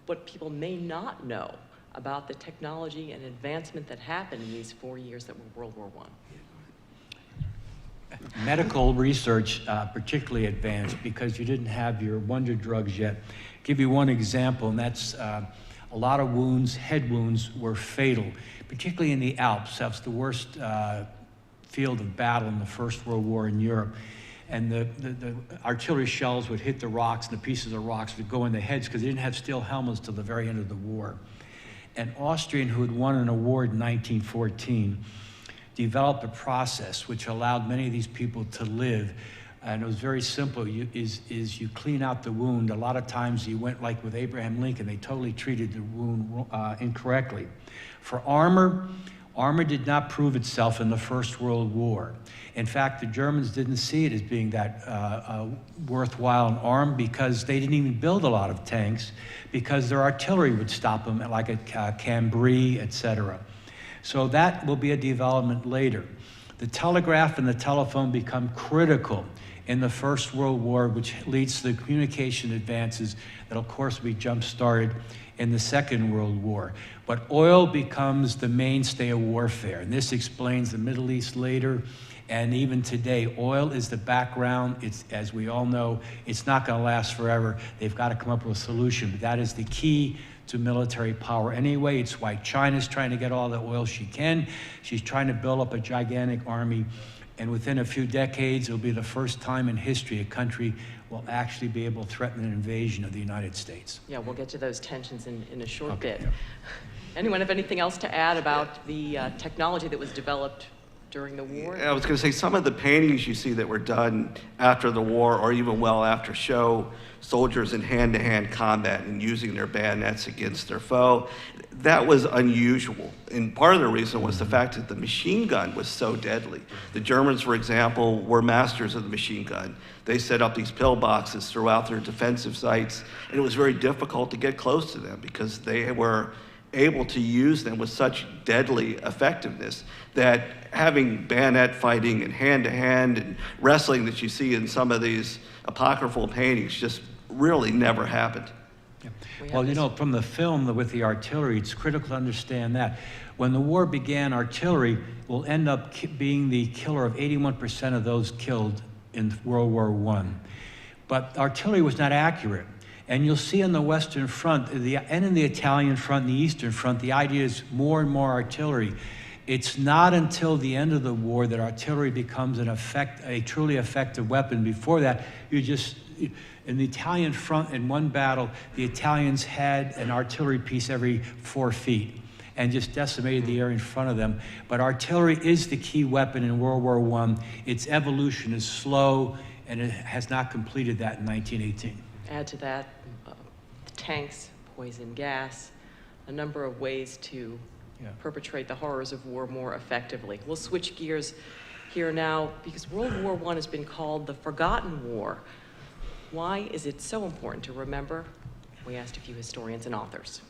what people may not know about the technology and advancement that happened in these 4 years that were World War I. Medical research particularly advanced because you didn't have your wonder drugs yet. Give you one example, and that's a lot of wounds, head wounds, were fatal, particularly in the Alps. That's the worst field of battle in the First World War in Europe. And the artillery shells would hit the rocks, and the pieces of rocks would go in the heads because they didn't have steel helmets till the very end of the war. An Austrian who had won an award in 1914 developed a process which allowed many of these people to live and it was very simple. You clean out the wound. A lot of times you went like with Abraham Lincoln, they totally treated the wound incorrectly. For armor did not prove itself in the First World War. In fact, the Germans didn't see it as being that worthwhile an arm because they didn't even build a lot of tanks because their artillery would stop them, like at Cambrai, etc. So that will be a development later. The telegraph and the telephone become critical in the First World War, which leads to the communication advances that, of course, we jump-started in the Second World War. But oil becomes the mainstay of warfare, and this explains the Middle East later. And even today, oil is the background. It's, as we all know, it's not going to last forever. They've got to come up with a solution, but that is the key to military power anyway. It's why China's trying to get all the oil she can. She's trying to build up a gigantic army, and within a few decades, it'll be the first time in history a country will actually be able to threaten an invasion of the United States. Yeah, we'll get to those tensions in a short bit. Yeah. Anyone have anything else to add about the technology that was developed during the war? I was going to say some of the paintings you see that were done after the war or even well after show soldiers in hand-to-hand combat and using their bayonets against their foe. That was unusual. And part of the reason was the fact that the machine gun was so deadly. The Germans, for example, were masters of the machine gun. They set up these pillboxes throughout their defensive sites, and it was very difficult to get close to them because they were able to use them with such deadly effectiveness that having bayonet fighting and hand-to-hand and wrestling that you see in some of these apocryphal paintings just really never happened. Yeah. Well, you know, from the film with the artillery, it's critical to understand that. When the war began, artillery will end up being the killer of 81% of those killed in World War I. But artillery was not accurate. And you'll see on the Western Front, and in the Italian Front and the Eastern Front, the idea is more and more artillery. It's not until the end of the war that artillery becomes a truly effective weapon. Before that, in the Italian Front, in one battle, the Italians had an artillery piece every 4 feet and just decimated the area in front of them. But artillery is the key weapon in World War I. Its evolution is slow, and it has not completed that in 1918. Add to that the tanks, poison gas, a number of ways to perpetrate the horrors of war more effectively. We'll switch gears here now because World War I has been called the Forgotten War. Why is it so important to remember? We asked a few historians and authors.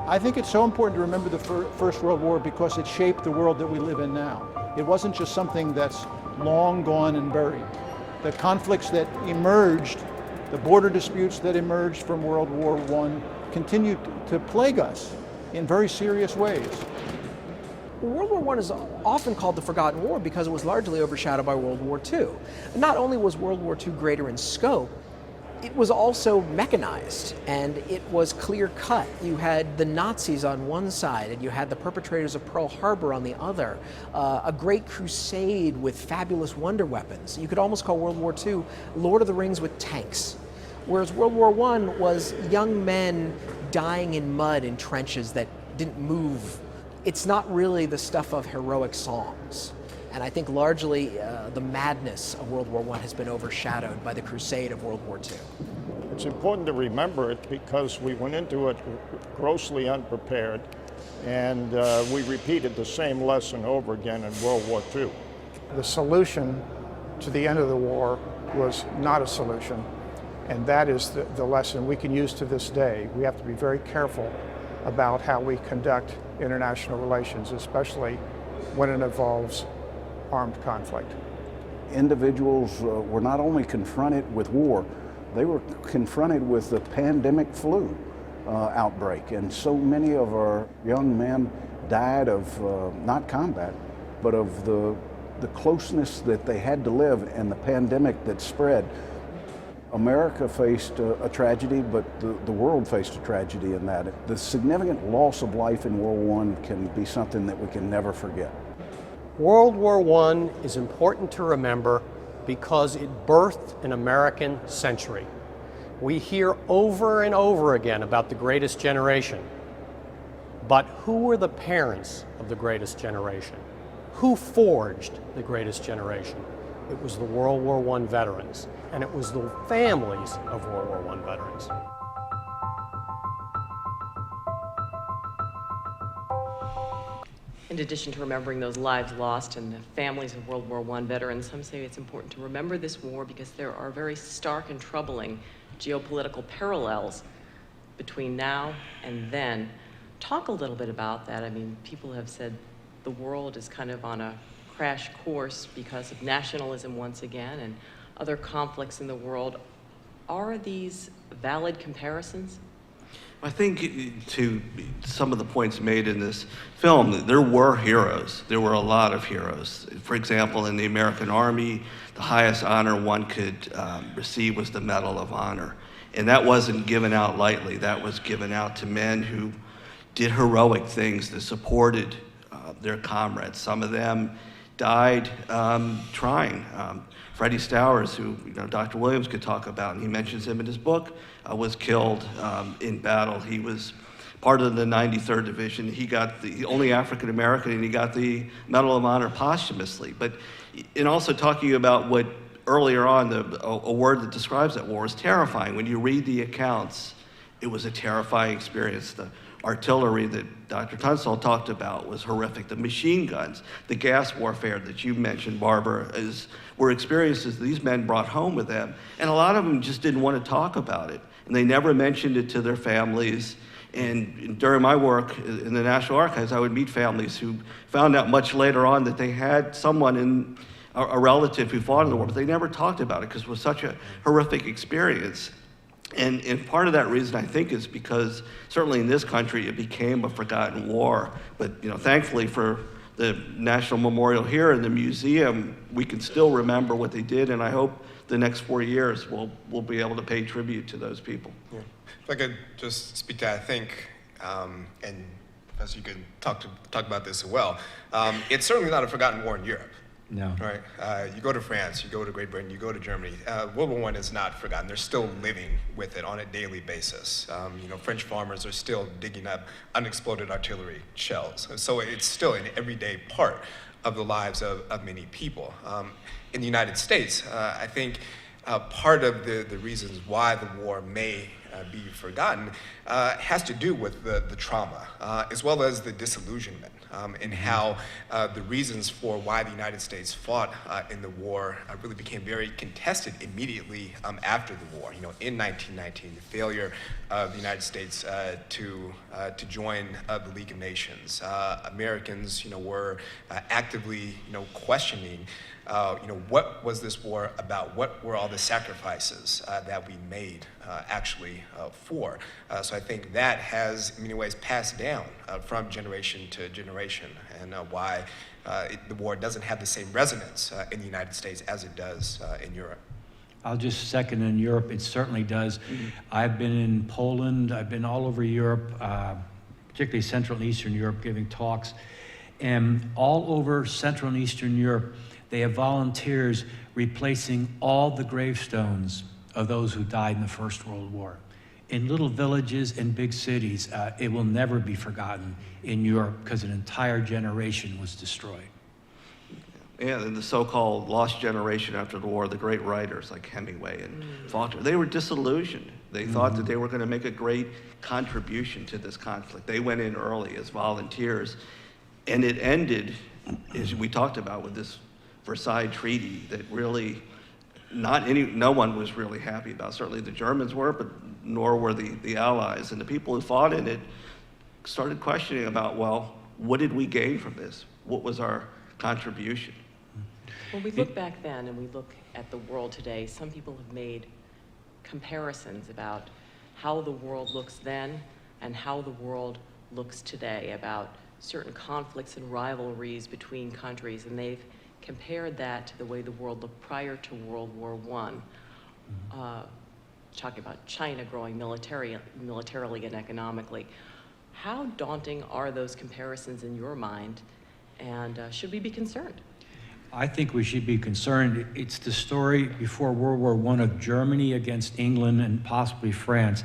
I think it's so important to remember the First World War because it shaped the world that we live in now. It wasn't just something that's long gone and buried. The conflicts that emerged, the border disputes that emerged from World War I continued to plague us in very serious ways. World War I is often called the Forgotten War because it was largely overshadowed by World War II. Not only was World War II greater in scope, it was also mechanized and it was clear-cut. You had the Nazis on one side and you had the perpetrators of Pearl Harbor on the other. A great crusade with fabulous wonder weapons. You could almost call World War II Lord of the Rings with tanks. Whereas World War I was young men dying in mud in trenches that didn't move. It's not really the stuff of heroic songs. And I think largely the madness of World War I has been overshadowed by the crusade of World War II. It's important to remember it because we went into it grossly unprepared, and we repeated the same lesson over again in World War II. The solution to the end of the war was not a solution, and that is the lesson we can use to this day. We have to be very careful about how we conduct international relations, especially when it involves armed conflict. Individuals were not only confronted with war, they were confronted with the pandemic flu outbreak, and so many of our young men died of not combat, but of the closeness that they had to live and the pandemic that spread. America faced a tragedy, but the world faced a tragedy in that. The significant loss of life in World War I can be something that we can never forget. World War I is important to remember because it birthed an American century. We hear over and over again about the greatest generation. But who were the parents of the greatest generation? Who forged the greatest generation? It was the World War I veterans, and it was the families of World War I veterans. In addition to remembering those lives lost and the families of World War I veterans, some say it's important to remember this war because there are very stark and troubling geopolitical parallels between now and then. Talk a little bit about that. I mean, people have said the world is kind of on a crash course because of nationalism once again and other conflicts in the world. Are these valid comparisons? I think to some of the points made in this film, there were heroes. There were a lot of heroes. For example, in the American Army, the highest honor one could receive was the Medal of Honor. And that wasn't given out lightly. That was given out to men who did heroic things that supported their comrades. Some of them died trying. Freddie Stowers, who Dr. Williams could talk about, and he mentions him in his book, was killed in battle. He was part of the 93rd Division. He got the only African American, and he got the Medal of Honor posthumously. But in also talking about what earlier on, a word that describes that war is terrifying. When you read the accounts, it was a terrifying experience. The artillery that Dr. Tunstall talked about was horrific. The machine guns, the gas warfare that you mentioned, Barbara, were experiences these men brought home with them. And a lot of them just didn't want to talk about it. And they never mentioned it to their families. And during my work in the National Archives, I would meet families who found out much later on that they had someone a relative who fought in the war, but they never talked about it because it was such a horrific experience. And part of that reason, I think, is because certainly in this country, it became a forgotten war. But thankfully for the National Memorial here in the museum, we can still remember what they did, and I hope the next 4 years we'll be able to pay tribute to those people. Yeah. If I could just speak to that, I think, and as you could talk about this as well, it's certainly not a forgotten war in Europe. No. Right. You go to France, you go to Great Britain, you go to Germany. World War I is not forgotten. They're still living with it on a daily basis. French farmers are still digging up unexploded artillery shells. So it's still an everyday part of the lives of many people. In the United States, I think part of the reasons why the war may be forgotten has to do with the trauma, as well as the disillusionment, and how the reasons for why the United States fought in the war really became very contested immediately after the war. In 1919, the failure of the United States to join the League of Nations, Americans, were actively, questioning. What was this war about? What were all the sacrifices that we made actually for? So I think that has, in many ways, passed down from generation to generation, and why the war doesn't have the same resonance in the United States as it does in Europe. I'll just second, in Europe, it certainly does. Mm-hmm. I've been in Poland, I've been all over Europe, particularly Central and Eastern Europe, giving talks. And all over Central and Eastern Europe, they have volunteers replacing all the gravestones of those who died in the First World War. In little villages and big cities, it will never be forgotten in Europe because an entire generation was destroyed. Yeah, and the so-called lost generation after the war, the great writers like Hemingway and Faulkner, they were disillusioned. They thought that they were going to make a great contribution to this conflict. They went in early as volunteers, and it ended, as we talked about, with this Versailles Treaty that really no one was really happy about. Certainly the Germans were, but nor were the Allies. And the people who fought in it started questioning about, well, what did we gain from this? What was our contribution? When we look back then and we look at the world today, some people have made comparisons about how the world looks then and how the world looks today, about certain conflicts and rivalries between countries, and they've compared that to the way the world looked prior to World War I, talking about China growing militarily and economically. How daunting are those comparisons in your mind, and should we be concerned? I think we should be concerned. It's the story before World War I of Germany against England and possibly France.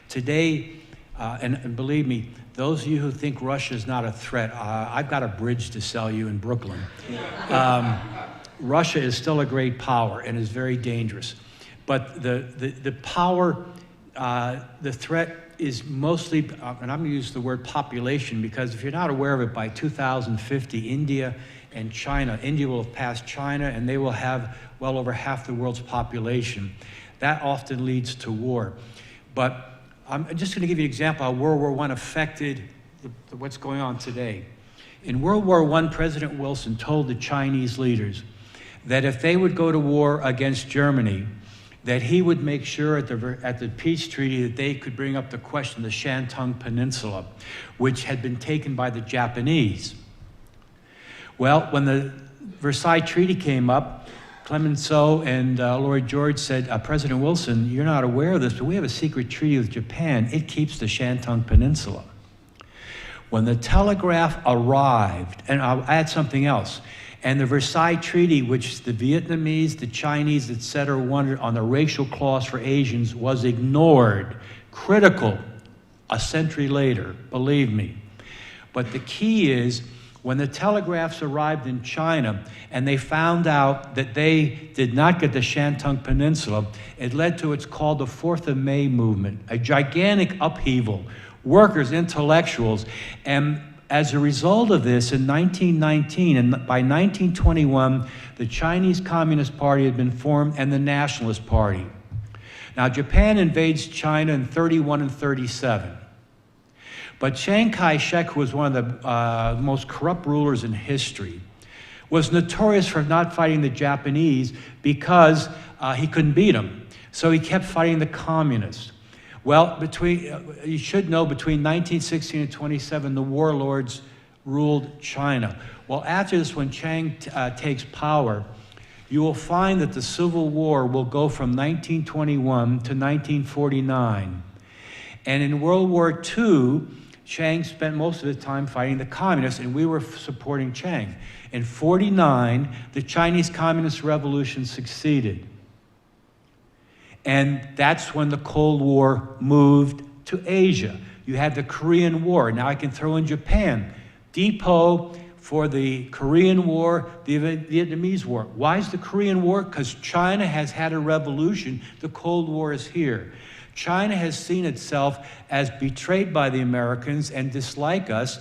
Today, and believe me, those of you who think Russia is not a threat, I've got a bridge to sell you in Brooklyn. Russia is still a great power and is very dangerous. But the power, the threat is mostly, and I'm going to use the word population, because if you're not aware of it, by 2050, India and China, India will have passed China, and they will have well over half the world's population. That often leads to war. But I'm just going to give you an example how World War I affected what's going on today. In World War I, President Wilson told the Chinese leaders that if they would go to war against Germany, that he would make sure at the peace treaty that they could bring up the question of the Shantung Peninsula, which had been taken by the Japanese. Well, when the Versailles Treaty came up, Clemenceau and Lloyd George said, President Wilson, you're not aware of this, but we have a secret treaty with Japan. It keeps the Shantung Peninsula. When the telegraph arrived, and I'll add something else, and the Versailles Treaty, which the Vietnamese, the Chinese, etc., wanted on the racial clause for Asians, was ignored. Critical a century later, believe me. But the key is, when the telegraphs arrived in China and they found out that they did not get the Shantung Peninsula, it led to what's called the 4th of May movement, a gigantic upheaval. Workers, intellectuals, and as a result of this, in 1919, and by 1921, the Chinese Communist Party had been formed and the Nationalist Party. Now, Japan invades China in 31 and 37. But Chiang Kai-shek, who was one of the most corrupt rulers in history, was notorious for not fighting the Japanese because he couldn't beat them. So he kept fighting the communists. Well, you should know, between 1916 and 27, the warlords ruled China. Well, after this, when Chiang takes power, you will find that the Civil War will go from 1921 to 1949. And in World War II, Chiang spent most of the time fighting the communists, and we were supporting Chiang. In 49, the Chinese Communist Revolution succeeded. And that's when the Cold War moved to Asia. You had the Korean War. Now I can throw in Japan. Depot for the Korean War, the Vietnamese War. Why is the Korean War? Because China has had a revolution. The Cold War is here. China has seen itself as betrayed by the Americans and dislike us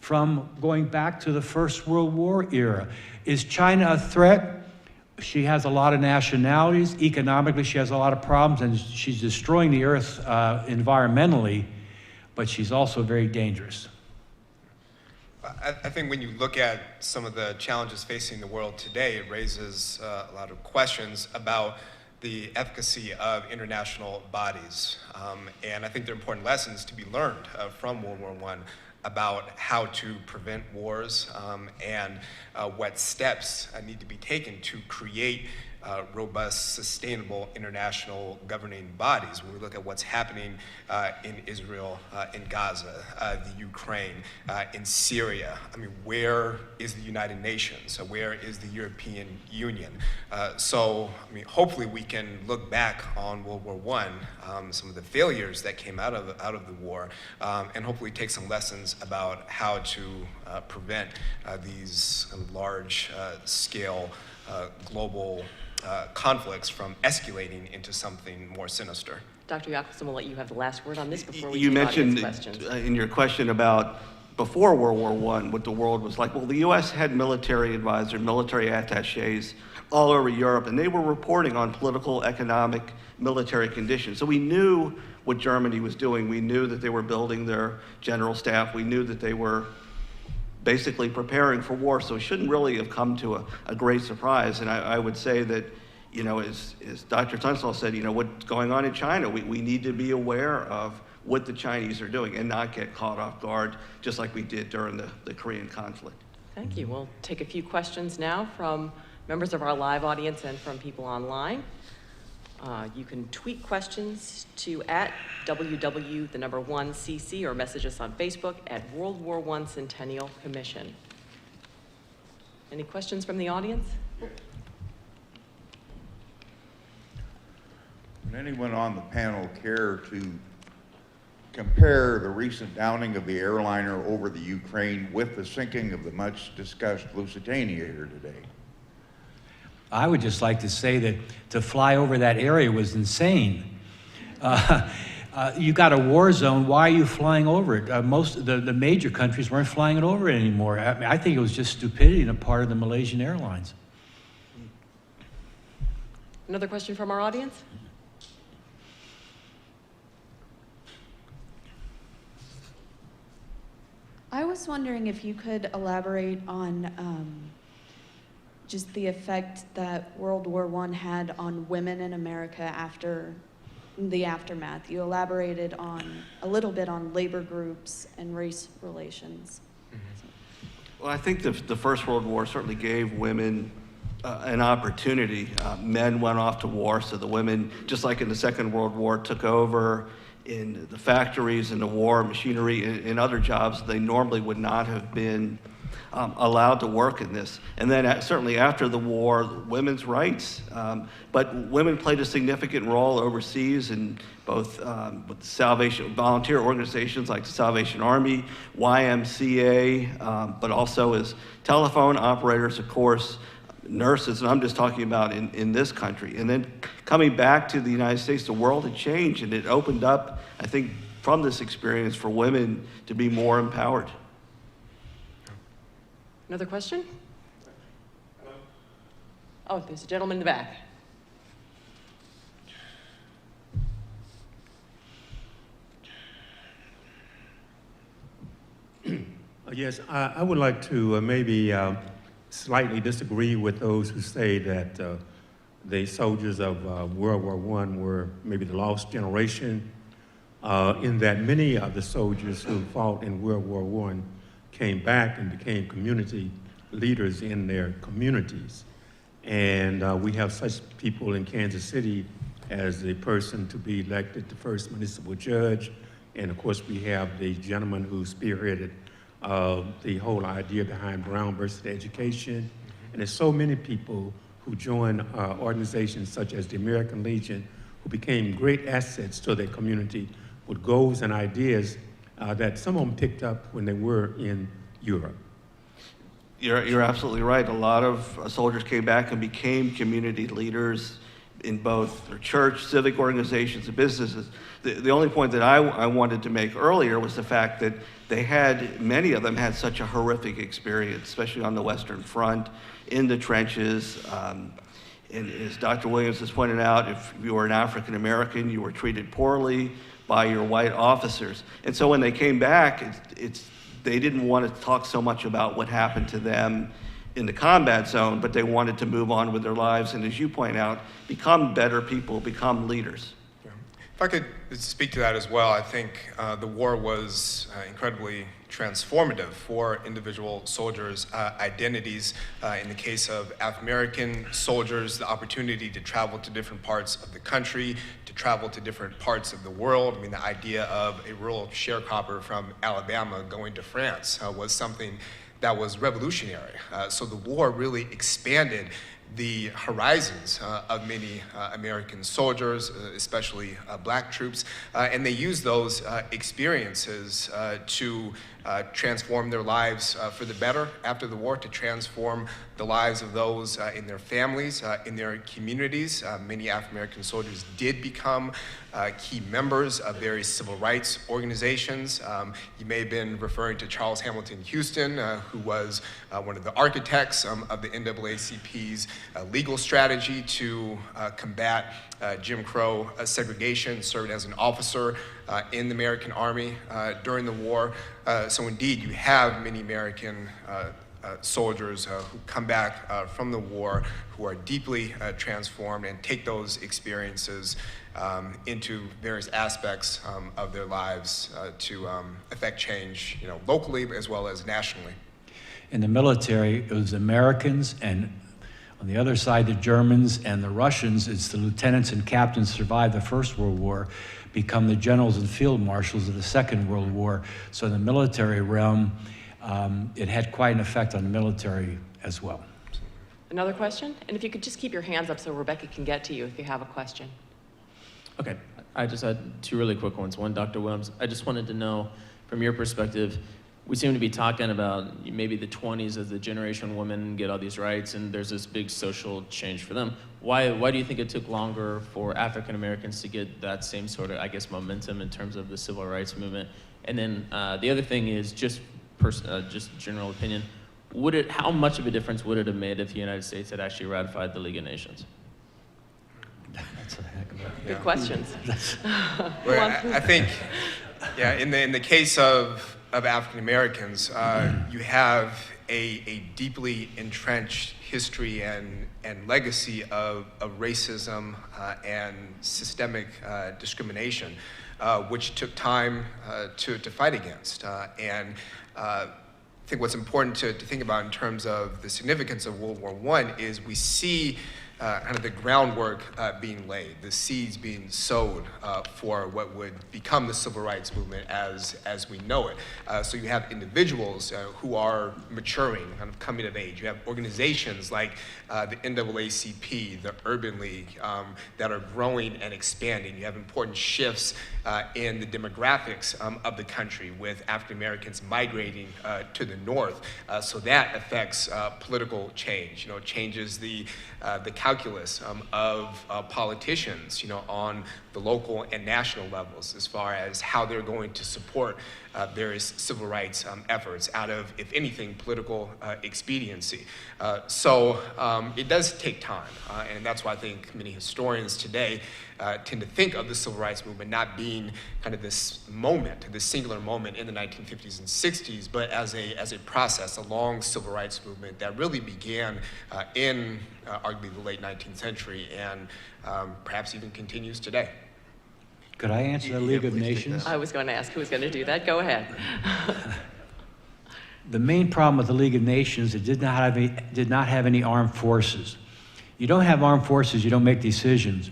from going back to the First World War era. Is China a threat? She has a lot of nationalities. Economically, she has a lot of problems, and she's destroying the earth environmentally, but she's also very dangerous. I think when you look at some of the challenges facing the world today, it raises a lot of questions about the efficacy of international bodies. And I think there are important lessons to be learned from World War I about how to prevent wars and what steps need to be taken to create robust, sustainable international governing bodies. When we look at what's happening in Israel, in Gaza, the Ukraine, in Syria, I mean, where is the United Nations? Where is the European Union? So, I mean, hopefully we can look back on World War I, some of the failures that came out of the war, and hopefully take some lessons about how to prevent these large-scale global conflicts from escalating into something more sinister. Dr. Yockelson, we'll let you have the last word on this before we You take audience mentioned questions. in your question about before World War I, what the world was like. Well, the U.S. had military advisors, military attachés all over Europe, and they were reporting on political, economic, military conditions. So we knew what Germany was doing. We knew that they were building their general staff. We knew that they were basically preparing for war, so it shouldn't really have come to a great surprise. And I would say that, you know, as Dr. Tunstall said, you know, what's going on in China, we need to be aware of what the Chinese are doing and not get caught off guard, just like we did during the Korean conflict. Thank you. We'll take a few questions now from members of our live audience and from people online. You can tweet questions to @WW1CC or message us on Facebook at World War I Centennial Commission. Any questions from the audience? Would anyone on the panel care to compare the recent downing of the airliner over the Ukraine with the sinking of the much-discussed Lusitania here today? I would just like to say that to fly over that area was insane. You got a war zone, why are you flying over it? Most the major countries weren't flying it over it anymore. I think it was just stupidity on the part of the Malaysian Airlines. Another question from our audience? I was wondering if you could elaborate on just the effect that World War I had on women in America after the aftermath. You elaborated a little bit on labor groups and race relations. Well, I think the First World War certainly gave women an opportunity. Men went off to war, so the women, just like in the Second World War, took over in the factories, in the war machinery, in other jobs. They normally would not have been allowed to work in this. And then certainly after the war, women's rights. But women played a significant role overseas in both with Salvation, volunteer organizations like the Salvation Army, YMCA, but also as telephone operators, of course, nurses, and I'm just talking about in this country. And then coming back to the United States, the world had changed, and it opened up, I think, from this experience for women to be more empowered. Another question? Oh, there's a gentleman in the back. Yes, I would like to maybe slightly disagree with those who say that the soldiers of World War I were maybe the lost generation, in that many of the soldiers who fought in World War I came back and became community leaders in their communities. And we have such people in Kansas City as the person to be elected the first municipal judge. And of course, we have the gentleman who spearheaded the whole idea behind Brown versus Education. And there's so many people who joined organizations such as the American Legion, who became great assets to their community with goals and ideas that some of them picked up when they were in Europe. You're absolutely right. A lot of soldiers came back and became community leaders in both their church, civic organizations, and businesses. The only point that I wanted to make earlier was the fact that many of them had such a horrific experience, especially on the Western Front, in the trenches. And as Dr. Williams has pointed out, if you were an African American, you were treated poorly by your white officers. And so when they came back, they didn't want to talk so much about what happened to them in the combat zone, but they wanted to move on with their lives and, as you point out, become better people, become leaders. If I could speak to that as well, I think the war was incredibly transformative for individual soldiers' identities. In the case of Afro-American soldiers, the opportunity to travel to different parts of the country, to travel to different parts of the world. I mean, the idea of a rural sharecropper from Alabama going to France was something that was revolutionary. So the war really expanded the horizons of many American soldiers, especially black troops, and they used those experiences to transform their lives for the better after the war, to transform the lives of those in their families, in their communities. Many African-American soldiers did become key members of various civil rights organizations. You may have been referring to Charles Hamilton Houston, who was one of the architects of the NAACP's legal strategy to combat Jim Crow segregation, served as an officer in the American Army during the war. So indeed, you have many American soldiers who come back from the war who are deeply transformed and take those experiences into various aspects of their lives to affect change, locally as well as nationally. In the military, it was Americans, and on the other side, the Germans and the Russians. It's the lieutenants and captains survived the First World War, become the generals and field marshals of the Second World War. So in the military realm, it had quite an effect on the military as well. Another question? And if you could just keep your hands up so Rebecca can get to you if you have a question. Okay. I just had two really quick ones. One, Dr. Williams, I just wanted to know, from your perspective, we seem to be talking about maybe the 20s as the generation when women get all these rights, and there's this big social change for them. Why do you think it took longer for African Americans to get that same sort of, I guess, momentum in terms of the civil rights movement? And then the other thing is just general opinion. How much of a difference would it have made if the United States had actually ratified the League of Nations? That's a heck of a... Good questions. Well, I think, yeah, in the case of African Americans, you have a deeply entrenched history and legacy of racism and systemic discrimination, which took time to fight against. I think what's important to think about in terms of the significance of World War I is we see kind of the groundwork being laid, the seeds being sowed for what would become the civil rights movement as we know it. So you have individuals who are maturing, kind of coming of age. You have organizations like the NAACP, the Urban League, that are growing and expanding. You have important shifts in the demographics of the country with African Americans migrating to the north. So that affects political change. It changes the calculus of politicians, on the local and national levels as far as how they're going to support various civil rights efforts out of, if anything, political expediency. So it does take time, and that's why I think many historians today tend to think of the civil rights movement not being kind of this moment, this singular moment in the 1950s and 60s, but as a process, a long civil rights movement that really began in arguably the late 19th century and perhaps even continues today. Could I answer the League of Nations? I was going to ask who was going to do that. Go ahead. The main problem with the League of Nations, it did not have any armed forces. You don't have armed forces, you don't make decisions.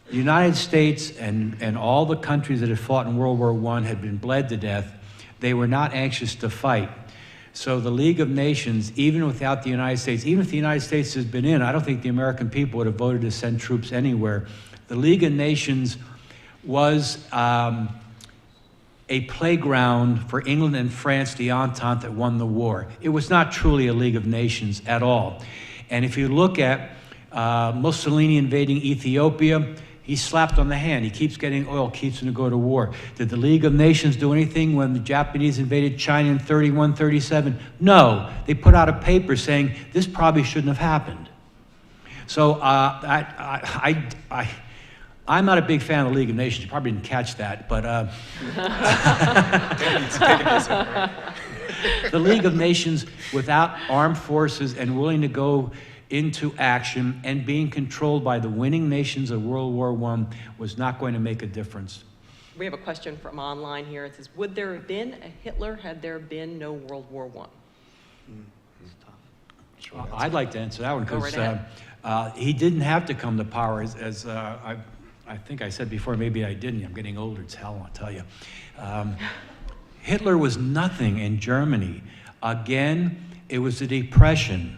The United States and all the countries that had fought in World War I had been bled to death. They were not anxious to fight. So the League of Nations, even without the United States, even if the United States has been in, I don't think the American people would have voted to send troops anywhere. The League of Nations was a playground for England and France, the Entente that won the war. It was not truly a League of Nations at all. And if you look at Mussolini invading Ethiopia, he slapped on the hand. He keeps getting oil, keeps him to go to war. Did the League of Nations do anything when the Japanese invaded China in 31, 37? No. They put out a paper saying this probably shouldn't have happened. So I'm not a big fan of the League of Nations. You probably didn't catch that, but the League of Nations, without armed forces and willing to go into action and being controlled by the winning nations of World War I, was not going to make a difference. We have a question from online here. It says, would there have been a Hitler had there been no World War I? I'd like to answer that one Go because right he didn't have to come to power, as I think I said before, maybe I didn't. I'm getting older, it's hell, I'll tell you. Hitler was nothing in Germany. Again, it was the Depression.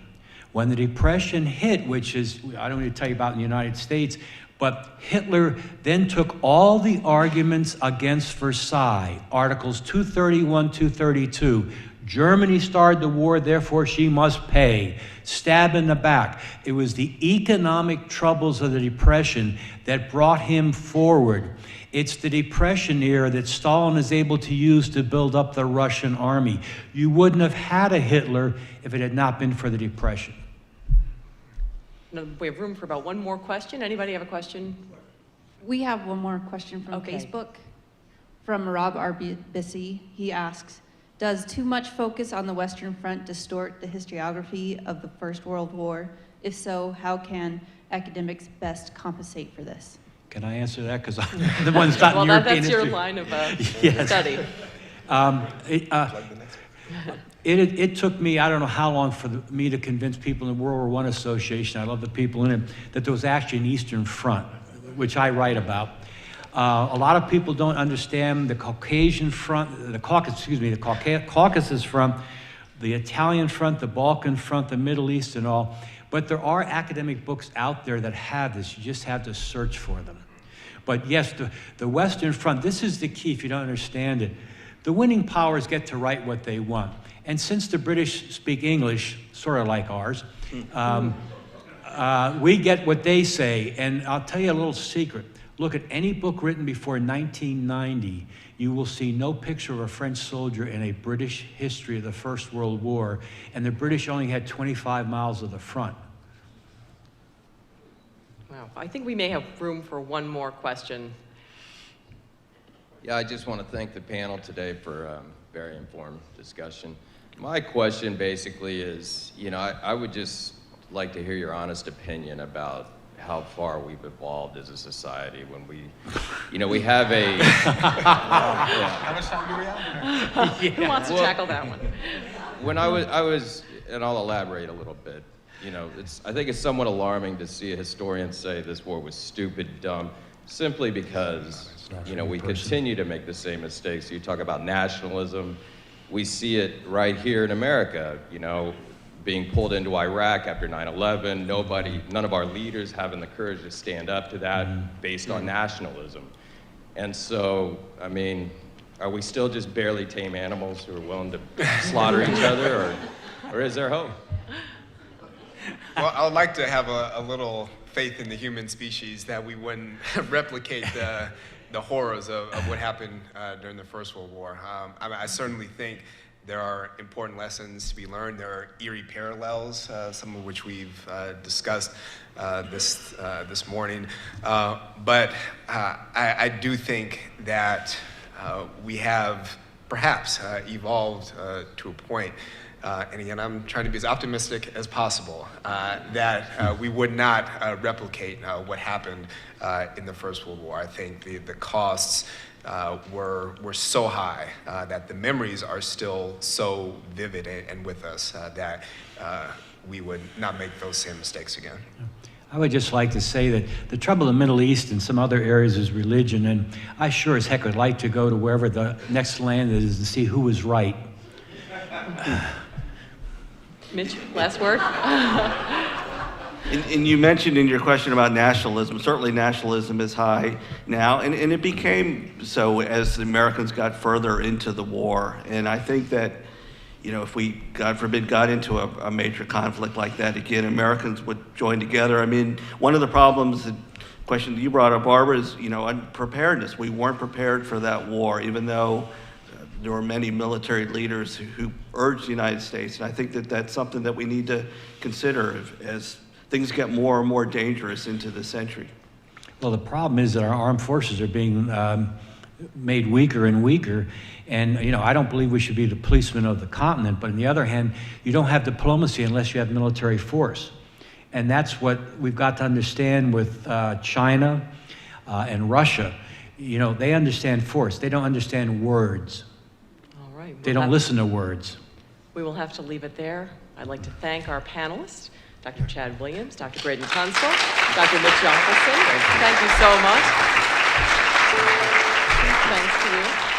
When the Depression hit, which is, I don't need to tell you about in the United States, but Hitler then took all the arguments against Versailles, Articles 231, 232, Germany started the war, therefore she must pay. Stab in the back. It was the economic troubles of the Depression that brought him forward. It's the Depression era that Stalin is able to use to build up the Russian army. You wouldn't have had a Hitler if it had not been for the Depression. No, we have room for about one more question. Anybody have a question? We have one more question from Facebook, from Rob Arbisi. He asks, does too much focus on the Western Front distort the historiography of the First World War? If so, how can academics best compensate for this? Can I answer that? Because I'm the one that's not in European history. Well, that's your line of study. It took me, I don't know how long for me to convince people in the World War I Association, I love the people in it, that there was actually an Eastern Front, which I write about. A lot of people don't understand the Caucasian Front, the Caucasus Front, the Italian Front, the Balkan Front, the Middle East and all. But there are academic books out there that have this. You just have to search for them. But yes, the Western Front, this is the key if you don't understand it. The winning powers get to write what they want. And since the British speak English, sort of like ours, we get what they say. And I'll tell you a little secret. Look at any book written before 1990, you will see no picture of a French soldier in a British history of the First World War, and the British only had 25 miles of the front. Wow, I think we may have room for one more question. Yeah, I just want to thank the panel today for a very informed discussion. My question basically is, I would just like to hear your honest opinion about how far we've evolved as a society when we have a... How much time do we have? Who wants to tackle that one? When I was, and I'll elaborate a little bit, I think it's somewhat alarming to see a historian say this war was stupid, dumb, simply because, we continue to make the same mistakes. You talk about nationalism. We see it right here in America, being pulled into Iraq after 9/11, none of our leaders having the courage to stand up to that based on nationalism. And so, are we still just barely tame animals who are willing to slaughter each other, or is there hope? Well, I would like to have a little faith in the human species that we wouldn't replicate the horrors of what happened during the First World War. I certainly think there are important lessons to be learned. There are eerie parallels, some of which we've discussed this morning. But I do think that we have perhaps evolved to a point, and again, I'm trying to be as optimistic as possible, that we would not replicate what happened in the First World War. I think the costs were so high that the memories are still so vivid and with us that we would not make those same mistakes again. I would just like to say that the trouble in the Middle East and some other areas is religion, and I sure as heck would like to go to wherever the next land is to see who was right. Mitch, last word? And you mentioned in your question about nationalism, certainly nationalism is high now, and it became so as the Americans got further into the war. And I think that, if we, God forbid, got into a major conflict like that again, Americans would join together. One of the problems, the question that you brought up, Barbara, is, unpreparedness. We weren't prepared for that war, even though there were many military leaders who urged the United States. And I think that that's something that we need to consider as things get more and more dangerous into the century. Well, the problem is that our armed forces are being made weaker and weaker. And, I don't believe we should be the policemen of the continent. But on the other hand, you don't have diplomacy unless you have military force. And that's what we've got to understand with China and Russia. They understand force. They don't understand words. All right. They don't listen to words. We will have to leave it there. I'd like to thank our panelists, Dr. Chad Williams, Dr. Graydon Tunstall, Dr. Mitch Yockelson. Thank you so much. Thanks to you.